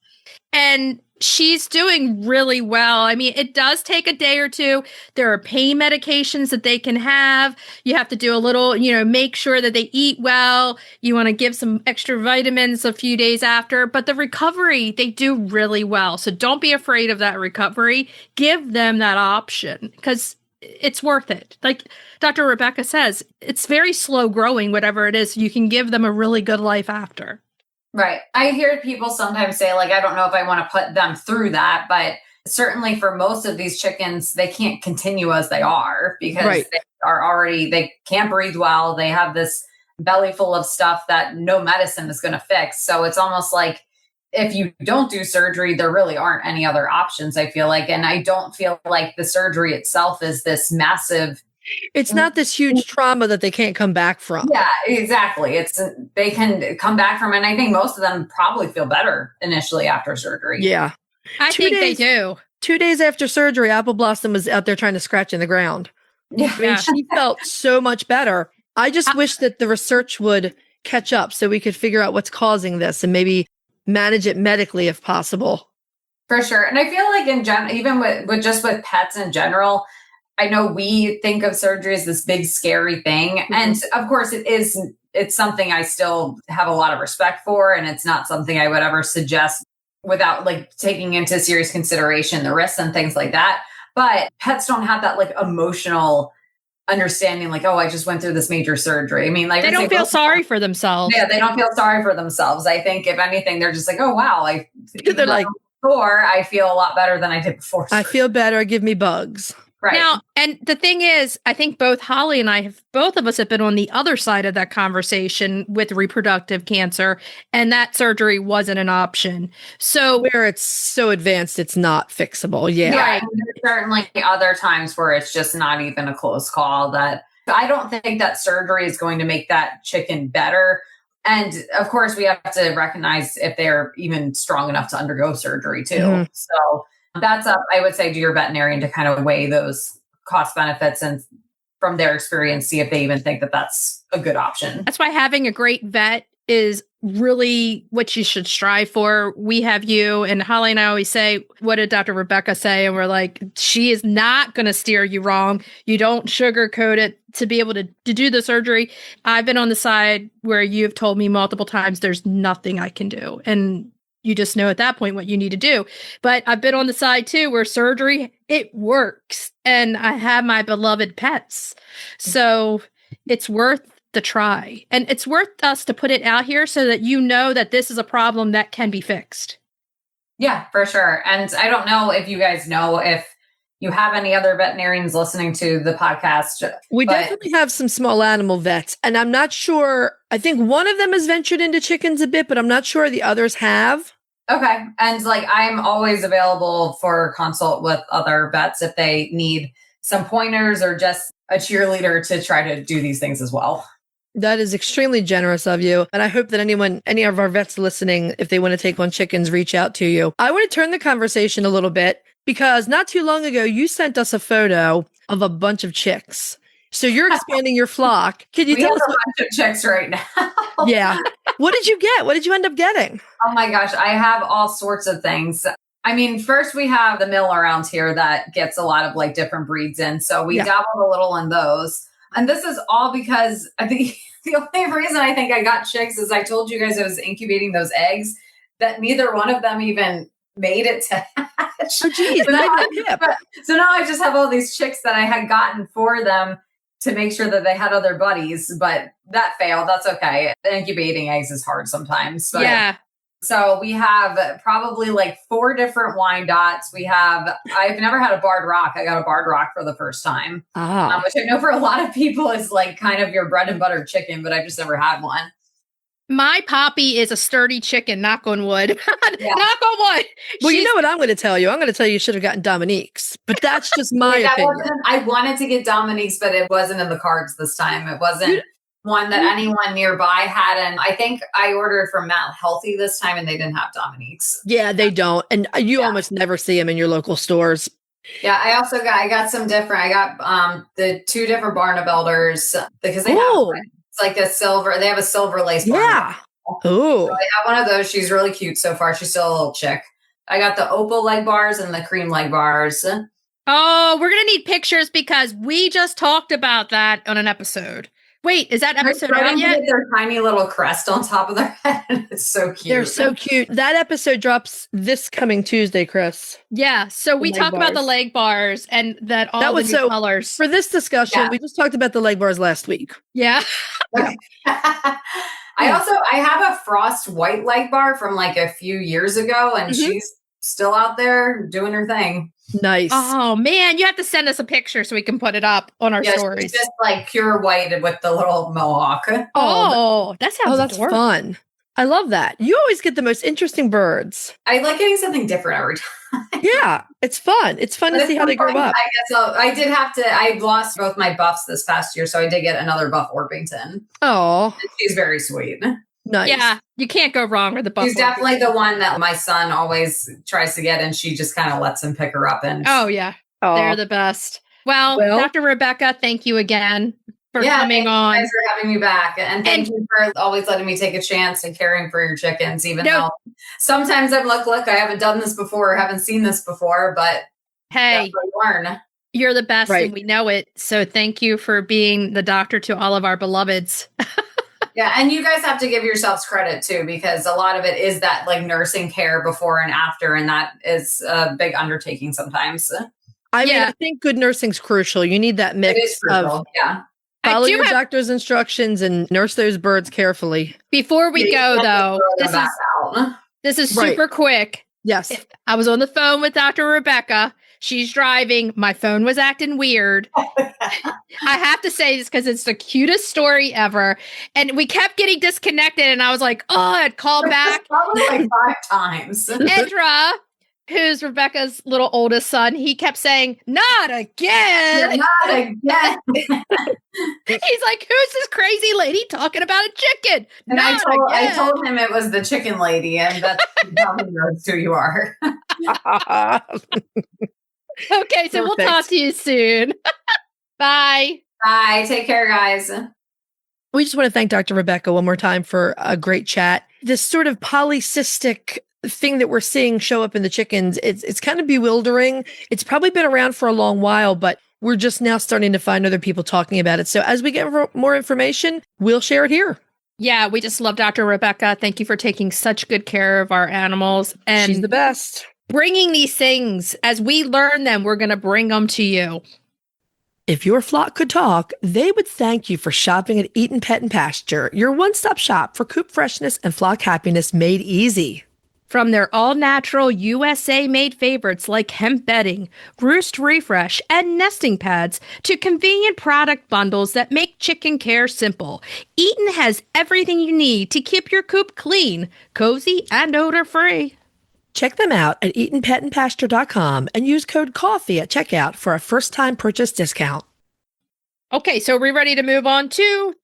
And she's doing really well. I mean, it does take a day or two. There are pain medications that they can have. You have to do a little, make sure that they eat well. You want to give some extra vitamins a few days after. But the recovery, they do really well. So don't be afraid of that recovery. Give them that option because it's worth it. Like Dr. Rebecca says, it's very slow growing, whatever it is. You can give them a really good life after. Right. I hear people sometimes say, like, I don't know if I want to put them through that, but certainly for most of these chickens, they can't continue as they are because they can't breathe well. They have this belly full of stuff that no medicine is going to fix. So it's almost like if you don't do surgery, there really aren't any other options, I feel like. And I don't feel like the surgery itself is this massive. It's not this huge trauma that they can't come back from. Yeah, exactly. They can come back from it. And I think most of them probably feel better initially after surgery. Yeah. I think they do. 2 days after surgery, Apple Blossom was out there trying to scratch in the ground. Yeah. I mean, she felt so much better. I just wish that the research would catch up so we could figure out what's causing this and maybe manage it medically if possible. For sure. And I feel like in general, even with pets in general, I know we think of surgery as this big, scary thing. And of course, it is it's something I still have a lot of respect for. And it's not something I would ever suggest without like taking into serious consideration the risks and things like that. But pets don't have that like emotional understanding, like, oh, I just went through this major surgery. I mean, like, they don't feel sorry for themselves. Yeah, they don't feel sorry for themselves. I think if anything, they're just like, oh wow, they're like, before I feel a lot better than I did before. I feel better. Give me bugs. Right. Now, and the thing is, I think both Holly and I both of us have been on the other side of that conversation with reproductive cancer, and that surgery wasn't an option. So where it's so advanced, it's not fixable. Yeah. Right. There's certainly other times where it's just not even a close call. That I don't think that surgery is going to make that chicken better. And of course, we have to recognize if they're even strong enough to undergo surgery too. Mm-hmm. So that's up, I would say, to your veterinarian to kind of weigh those cost benefits and from their experience, see if they even think that that's a good option. That's why having a great vet is really what you should strive for. We have you, and Holly and I always say, what did Dr. Rebecca say? And we're like, she is not going to steer you wrong. You don't sugarcoat it to be able to do the surgery. I've been on the side where you've told me multiple times there's nothing I can do. And you just know at that point what you need to do. But I've been on the side too where surgery, it works. And I have my beloved pets. So it's worth the try. And it's worth us to put it out here so that you know that this is a problem that can be fixed. Yeah, for sure. And I don't know if you guys know if you have any other veterinarians listening to the podcast. We definitely have some small animal vets, and I'm not sure. I think one of them has ventured into chickens a bit, but I'm not sure the others have. Okay. And like, I'm always available for consult with other vets if they need some pointers or just a cheerleader to try to do these things as well. That is extremely generous of you. And I hope that any of our vets listening, if they want to take on chickens, reach out to you. I want to turn the conversation a little bit because not too long ago, you sent us a photo of a bunch of chicks. So you're expanding your flock. Can you tell us? A bunch of chicks right now. Yeah. What did you get? What did you end up getting? Oh my gosh. I have all sorts of things. I mean, first we have the mill around here that gets a lot of like different breeds in. So we dabbled a little in those. And this is all because I think the only reason I think I got chicks is I told you guys I was incubating those eggs that neither one of them even made it to hatch. Oh, geez. So now I just have all these chicks that I had gotten for them to make sure that they had other buddies, but that failed. That's okay. Incubating eggs is hard sometimes. But yeah. So we have probably like 4 different Wyandottes. I've never had a barred rock. I got a barred rock for the first time, which I know for a lot of people is like kind of your bread and butter chicken, but I've just never had one. My Poppy is a sturdy chicken, knock on wood. Yeah. Knock on wood. Well, you know what I'm going to tell you? I'm going to tell you should have gotten Dominique's, but that's just my opinion. I wanted to get Dominique's, but it wasn't in the cards this time. It wasn't one that anyone nearby had. And I think I ordered from Matt Healthy this time and they didn't have Dominique's. Yeah, they don't. And you almost never see them in your local stores. Yeah, I got some different. I got the 2 different Barnabuilders because they have it's like a silver. They have a silver lace. Yeah. Oh. So I have one of those. She's really cute so far. She's still a little chick. I got the opal leg bars and the cream leg bars. Oh, we're going to need pictures because we just talked about that on an episode. Wait, is that episode out yet? Their tiny little crest on top of their head. It's so cute. They're so cute. That episode drops this coming Tuesday, Chris. Yeah. So we talk about the leg bars and that the new colors. For this discussion, we just talked about the leg bars last week. Yeah. I have a frost white leg bar from like a few years ago, and she's still out there doing her thing. Nice. Oh man, you have to send us a picture so we can put it up on our stories. She's just like pure white with the little mohawk. Oh, that sounds that's fun. I love that. You always get the most interesting birds. I like getting something different every time. Yeah, it's fun. It's fun to see how they grow up. I did have to. I lost both my buffs this past year, so I did get another buff Orpington. Oh, she's very sweet. Nice. Yeah, you can't go wrong with the buff. She's definitely the one that my son always tries to get, and she just kind of lets him pick her up. And they're the best. Well, Dr. Rebecca, thank you again for coming on. Thanks for having me back, and thank you for always letting me take a chance and caring for your chickens. Even though sometimes I'm like, look, I haven't done this before, haven't seen this before, but hey, learn. You're the best, and we know it. So thank you for being the doctor to all of our beloveds. Yeah. And you guys have to give yourselves credit too, because a lot of it is that like nursing care before and after. And that is a big undertaking sometimes. I mean, I think good nursing's crucial. You need that mix of follow your doctor's instructions and nurse those birds carefully. Before we go, though, this is super quick. Yes. I was on the phone with Dr. Rebecca. She's driving. My phone was acting weird. I have to say this because it's the cutest story ever. And we kept getting disconnected. And I was like, oh, I'd call back. Probably like 5 times. Edra, who's Rebecca's little oldest son, he kept saying, not again. Not again. He's like, who's this crazy lady talking about a chicken? And I told him it was the chicken lady, and that's probably knows who you are. Okay, so we'll talk to you soon. Bye. Bye. Take care, guys. We just want to thank Dr. Rebecca one more time for a great chat. This sort of polycystic thing that we're seeing show up in the chickens, it's kind of bewildering. It's probably been around for a long while, but we're just now starting to find other people talking about it. So as we get more information, we'll share it here. Yeah, we just love Dr. Rebecca. Thank you for taking such good care of our animals. And she's the best. Bringing these things, as we learn them, we're going to bring them to you. If your flock could talk, they would thank you for shopping at Eaton Pet and Pasture, your one-stop shop for coop freshness and flock happiness made easy. From their all-natural USA-made favorites like hemp bedding, roost refresh, and nesting pads to convenient product bundles that make chicken care simple, Eaton has everything you need to keep your coop clean, cozy, and odor-free. Check them out at EatonPetAndPasture.com and use code COFFEE at checkout for a first-time purchase discount. Okay, so are we ready to move on to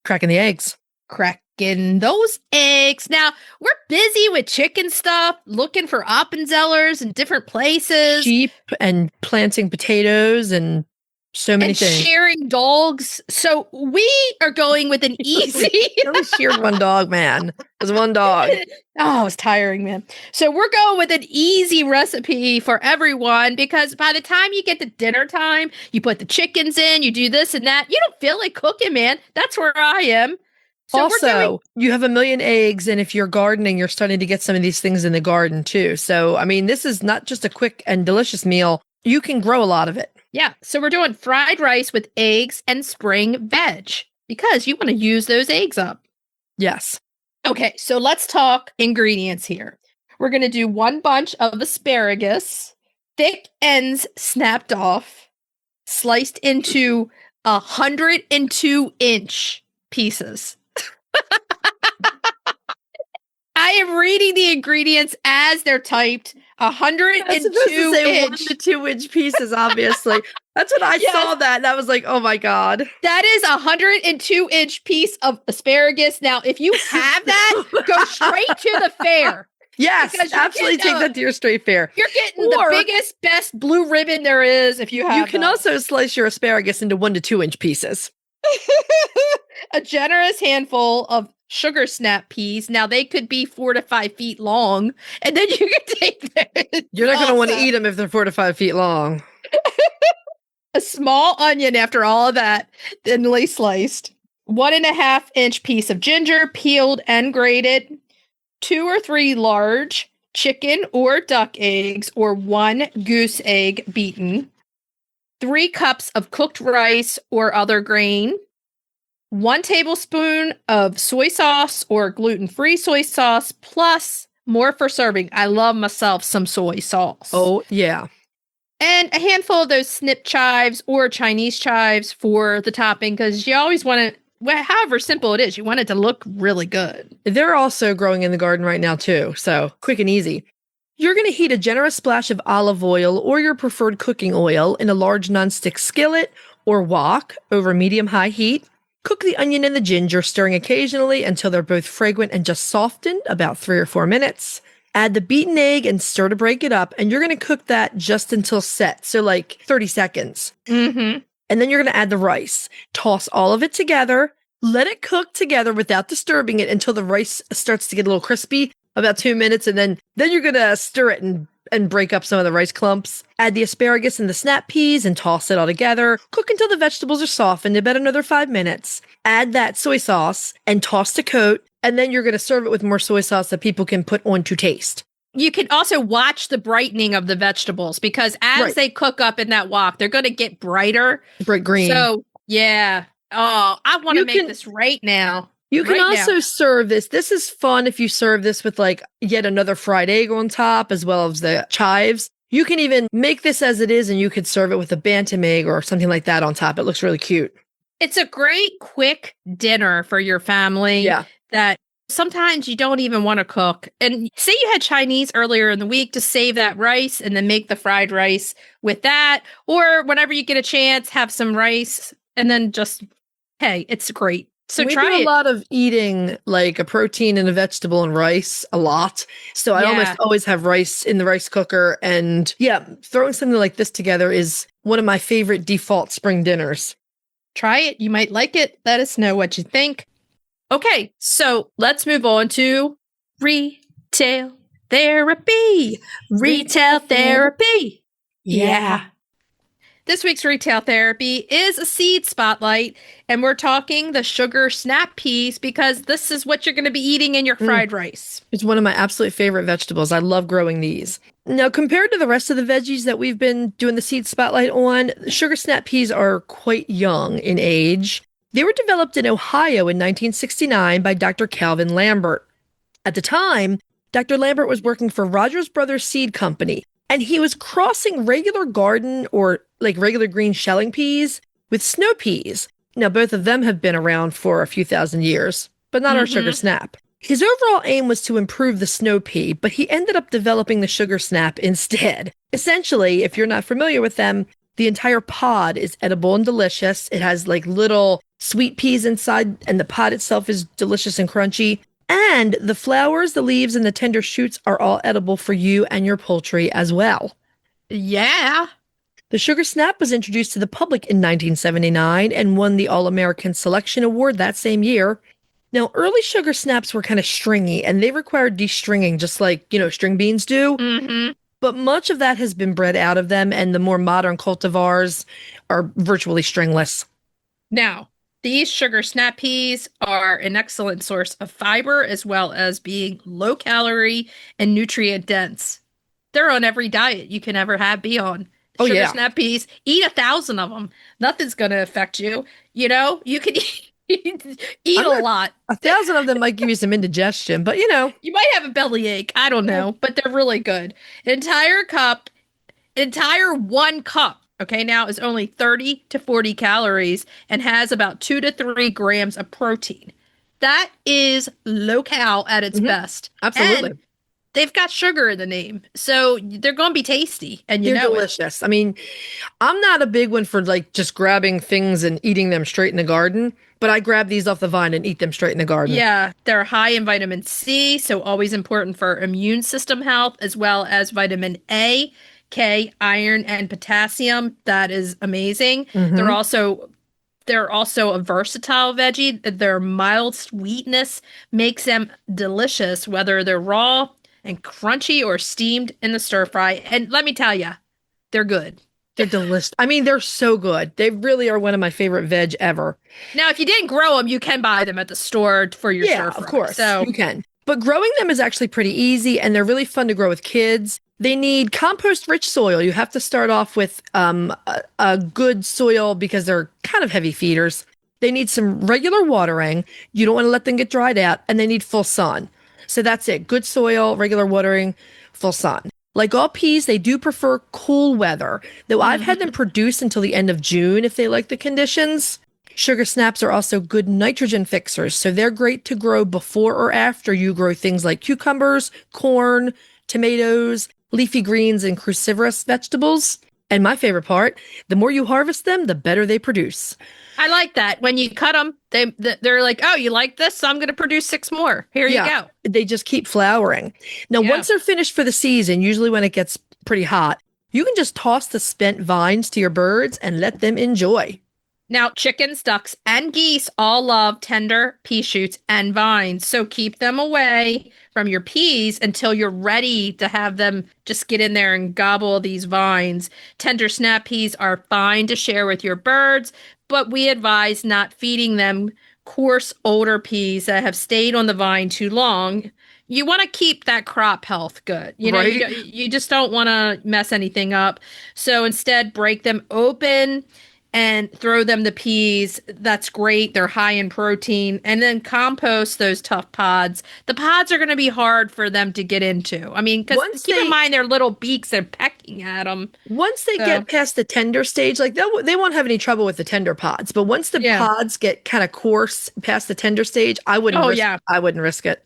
cracking the eggs? Cracking those eggs. Now, we're busy with chicken stuff, looking for Appenzellers in different places. Sheep and planting potatoes and so many things. Sharing dogs. So we are going with an easy. I only sheared one dog, man. It was one dog. Oh, it was tiring, man. So we're going with an easy recipe for everyone because by the time you get to dinner time, you put the chickens in, you do this and that. You don't feel like cooking, man. That's where I am. So also, you have 1 million eggs, and if you're gardening, you're starting to get some of these things in the garden too. So, I mean, this is not just a quick and delicious meal. You can grow a lot of it. Yeah. So we're doing fried rice with eggs and spring veg because you want to use those eggs up. Yes. Okay. So let's talk ingredients here. We're going to do 1 bunch of asparagus, thick ends snapped off, sliced into 102-inch pieces. I am reading the ingredients as they're typed. 102-inch. 1 to 2-inch pieces, obviously. That's what I saw that. And I was like, oh my God. That is 102-inch piece of asparagus. Now, if you have that, go straight to the fair. Yes, absolutely take that to your street fair. You're getting the biggest, best blue ribbon there is if you have You can also slice your asparagus into 1 to 2-inch pieces. A generous handful of sugar snap peas. Now they could be 4 to 5 feet long, and then you can take them. You're not going to want to eat them if they're 4 to 5 feet long. A small onion after all of that, thinly sliced. 1.5-inch piece of ginger, peeled and grated. 2 or 3 large chicken or duck eggs, or 1 goose egg beaten. 3 cups of cooked rice or other grain. 1 tablespoon of soy sauce or gluten-free soy sauce, plus more for serving. I love myself some soy sauce. Oh, yeah. And a handful of those snip chives or Chinese chives for the topping, because you always want to, however simple it is, you want it to look really good. They're also growing in the garden right now, too. So quick and easy. You're going to heat a generous splash of olive oil or your preferred cooking oil in a large nonstick skillet or wok over medium-high heat. Cook the onion and the ginger, stirring occasionally until they're both fragrant and just softened, about 3 or 4 minutes. Add the beaten egg and stir to break it up, and you're going to cook that just until set, so like 30 seconds. Mm-hmm. And then you're going to add the rice. Toss all of it together. Let it cook together without disturbing it until the rice starts to get a little crispy, about 2 minutes, and then you're going to stir it and break up some of the rice clumps. Add the asparagus and the snap peas and toss it all together. Cook until the vegetables are softened, about another 5 minutes. Add that soy sauce and toss to coat. And then you're going to serve it with more soy sauce that people can put on to taste. You can also watch the brightening of the vegetables because as they cook up in that wok, they're going to get brighter. Bright green. So, yeah. Oh, I want to make this right now. You can also serve this. This is fun if you serve this with like yet another fried egg on top as well as the chives. You can even make this as it is and you could serve it with a bantam egg or something like that on top. It looks really cute. It's a great quick dinner for your family. Yeah. That sometimes you don't even want to cook. And say you had Chinese earlier in the week, to save that rice and then make the fried rice with that. Or whenever you get a chance, have some rice and then just, hey, it's great. So we try do it. a lot of eating like a protein and a vegetable and rice a lot. So I almost always have rice in the rice cooker. And yeah, throwing something like this together is one of my favorite default spring dinners. Try it. You might like it. Let us know what you think. Okay, so let's move on to retail therapy. Retail therapy. Yeah. This week's retail therapy is a seed spotlight, and we're talking the sugar snap peas because this is what you're going to be eating in your fried rice. It's one of my absolute favorite vegetables. I love growing these. Now, compared to the rest of the veggies that we've been doing the seed spotlight on, sugar snap peas are quite young in age. They were developed in Ohio in 1969 by Dr. Calvin Lambert. At the time, Dr. Lambert was working for Rogers Brothers Seed Company, and he was crossing regular garden or like regular green shelling peas with snow peas. Now, both of them have been around for a few thousand years, but not our sugar snap. His overall aim was to improve the snow pea, but he ended up developing the sugar snap instead. Essentially, if you're not familiar with them, the entire pod is edible and delicious. It has like little sweet peas inside, and the pod itself is delicious and crunchy. And the flowers, the leaves, and the tender shoots are all edible for you and your poultry as well. Yeah. The sugar snap was introduced to the public in 1979 and won the All-American Selection Award that same year. Now, early sugar snaps were kind of stringy, and they required de-stringing just like, string beans do. Mm-hmm. But much of that has been bred out of them, and the more modern cultivars are virtually stringless. Now, these sugar snap peas are an excellent source of fiber as well as being low calorie and nutrient dense. They're on every diet you can ever be on. Sugar snap peas, eat 1,000 of them. Nothing's going to affect you. You can eat a lot. 1,000 of them might give you some indigestion, but you might have a bellyache. I don't know, but they're really good. Entire 1 cup. Okay, now is only 30 to 40 calories and has about 2 to 3 grams of protein. That is low cal at its best. Absolutely. And they've got sugar in the name, so they're going to be tasty, and they're delicious. I mean, I'm not a big one for like just grabbing things and eating them straight in the garden, but I grab these off the vine and eat them straight in the garden. Yeah, they're high in vitamin C, so always important for immune system health, as well as vitamin A, K, iron, and potassium. That is amazing. Mm-hmm. They're also a versatile veggie. Their mild sweetness makes them delicious, whether they're raw and crunchy or steamed in the stir fry. And let me tell you, they're good. They're delicious. I mean, they're so good. They really are one of my favorite veg ever. Now, if you didn't grow them, you can buy them at the store for your stir fry. Of course. So you can. But growing them is actually pretty easy, and they're really fun to grow with kids. They need compost-rich soil. You have to start off with a good soil because they're kind of heavy feeders. They need some regular watering. You don't want to let them get dried out, and they need full sun. So that's it. Good soil, regular watering, full sun. Like all peas, they do prefer cool weather, though I've had them produce until the end of June if they like the conditions. Sugar snaps are also good nitrogen fixers, so they're great to grow before or after you grow things like cucumbers, corn, tomatoes, leafy greens, and cruciferous vegetables. And my favorite part, the more you harvest them, the better they produce. I like that. When you cut them, they're like, oh, you like this? So I'm going to produce 6 more. Here you go. They just keep flowering. Now, once they're finished for the season, usually when it gets pretty hot, you can just toss the spent vines to your birds and let them enjoy. Now, chickens, ducks, and geese all love tender pea shoots and vines. So keep them away from your peas until you're ready to have them just get in there and gobble these vines. Tender snap peas are fine to share with your birds, but we advise not feeding them coarse, older peas that have stayed on the vine too long. You want to keep that crop health good. You know, Right. you just don't want to mess anything up. So instead, break them open and throw them the peas. That's great. They're high in protein. And then compost those tough pods. The pods are going to be hard for them to get into. I mean, because keep in mind their little beaks are pecking at them. Once they get past the tender stage, like they won't have any trouble with the tender pods. But once the pods get kind of coarse past the tender stage, I wouldn't risk it.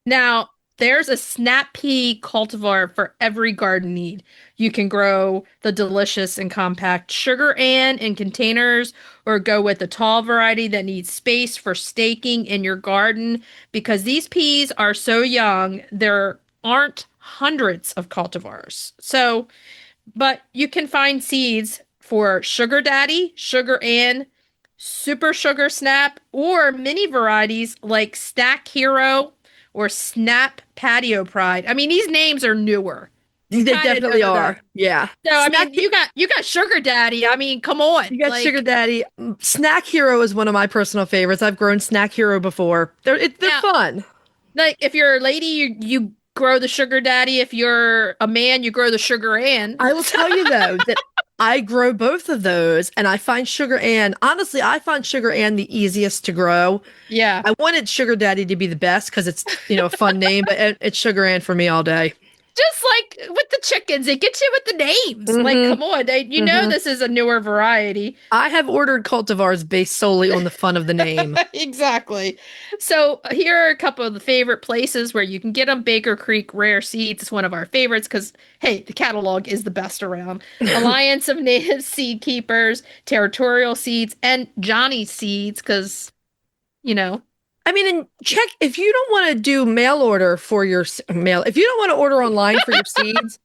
Now, there's a snap pea cultivar for every garden need. You can grow the delicious and compact Sugar Ann in containers or go with the tall variety that needs space for staking in your garden. Because these peas are so young, there aren't hundreds of cultivars. So, but you can find seeds for Sugar Daddy, Sugar Ann, Super Sugar Snap, or mini varieties like Snack Hero or Snap Patio Pride. I mean, these names are newer. They definitely are. Yeah. So I mean, you got Sugar Daddy. I mean, come on. You got Sugar Daddy. Snack Hero is one of my personal favorites. I've grown Snack Hero before. They're fun. Like if you're a lady, you grow the Sugar Daddy. If you're a man, you grow the Sugar Ann. I will tell you though that I grow both of those, and I find Sugar Ann. Honestly, I find Sugar Ann the easiest to grow. Yeah. I wanted Sugar Daddy to be the best because it's a fun name, but it's Sugar Ann for me all day. Just like with the chickens, it gets you with the names. Mm-hmm. Like, come on, know this is a newer variety. I have ordered cultivars based solely on the fun of the name. Exactly. So here are a couple of the favorite places where you can get them. Baker Creek Rare Seeds is one of our favorites because, hey, the catalog is the best around. Alliance of Native Seed Keepers, Territorial Seeds, and Johnny Seeds because, I mean, and check if you don't want to do mail order for your mail. If you don't want to order online for your seeds,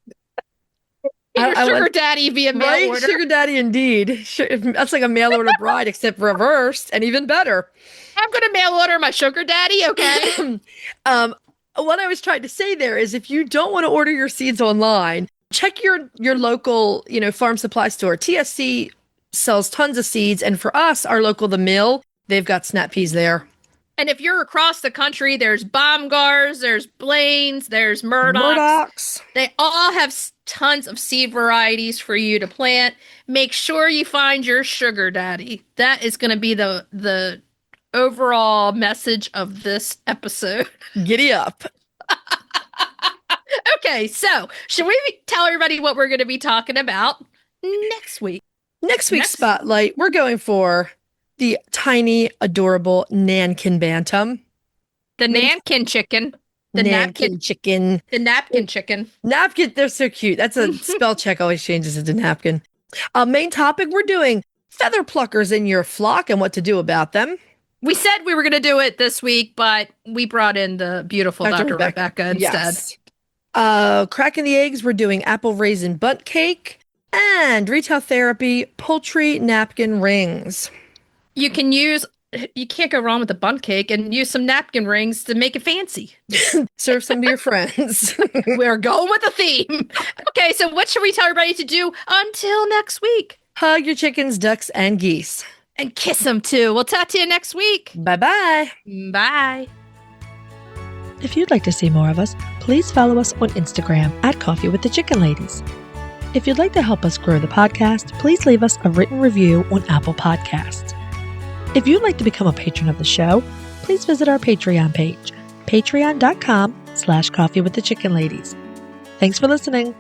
Sugar Daddy via mail order. Sugar Daddy, indeed. That's like a mail order bride, except reversed, and even better. I'm going to mail order my Sugar Daddy. Okay. What I was trying to say there is, if you don't want to order your seeds online, check your local, farm supply store. TSC sells tons of seeds, and for us, our local The Mill, they've got snap peas there. And if you're across the country, there's Baumgars, there's Blaines, there's Murdochs. They all have tons of seed varieties for you to plant. Make sure you find your Sugar Daddy. That is going to be the overall message of this episode. Giddy up. Okay, so should we tell everybody what we're going to be talking about next week? Next week's spotlight, we're going for the tiny, adorable Nankin Bantam. The Nankin chicken. The napkin chicken. The napkin chicken. Napkin, they're so cute. That's a spell check always changes it to napkin. Main topic, we're doing feather pluckers in your flock and what to do about them. We said we were going to do it this week, but we brought in the beautiful Dr. Rebecca instead. Yes. Cracking the eggs, we're doing apple raisin bundt cake and retail therapy, poultry napkin rings. You can't go wrong with a bundt cake and use some napkin rings to make it fancy. Serve some to your friends. We're going with the theme. Okay, so what should we tell everybody to do until next week? Hug your chickens, ducks, and geese. And kiss them too. We'll talk to you next week. Bye-bye. Bye. If you'd like to see more of us, please follow us on Instagram at Coffee with the Chicken Ladies. If you'd like to help us grow the podcast, please leave us a written review on Apple Podcasts. If you'd like to become a patron of the show, please visit our Patreon page, patreon.com/Coffee with the Chicken Ladies. Thanks for listening.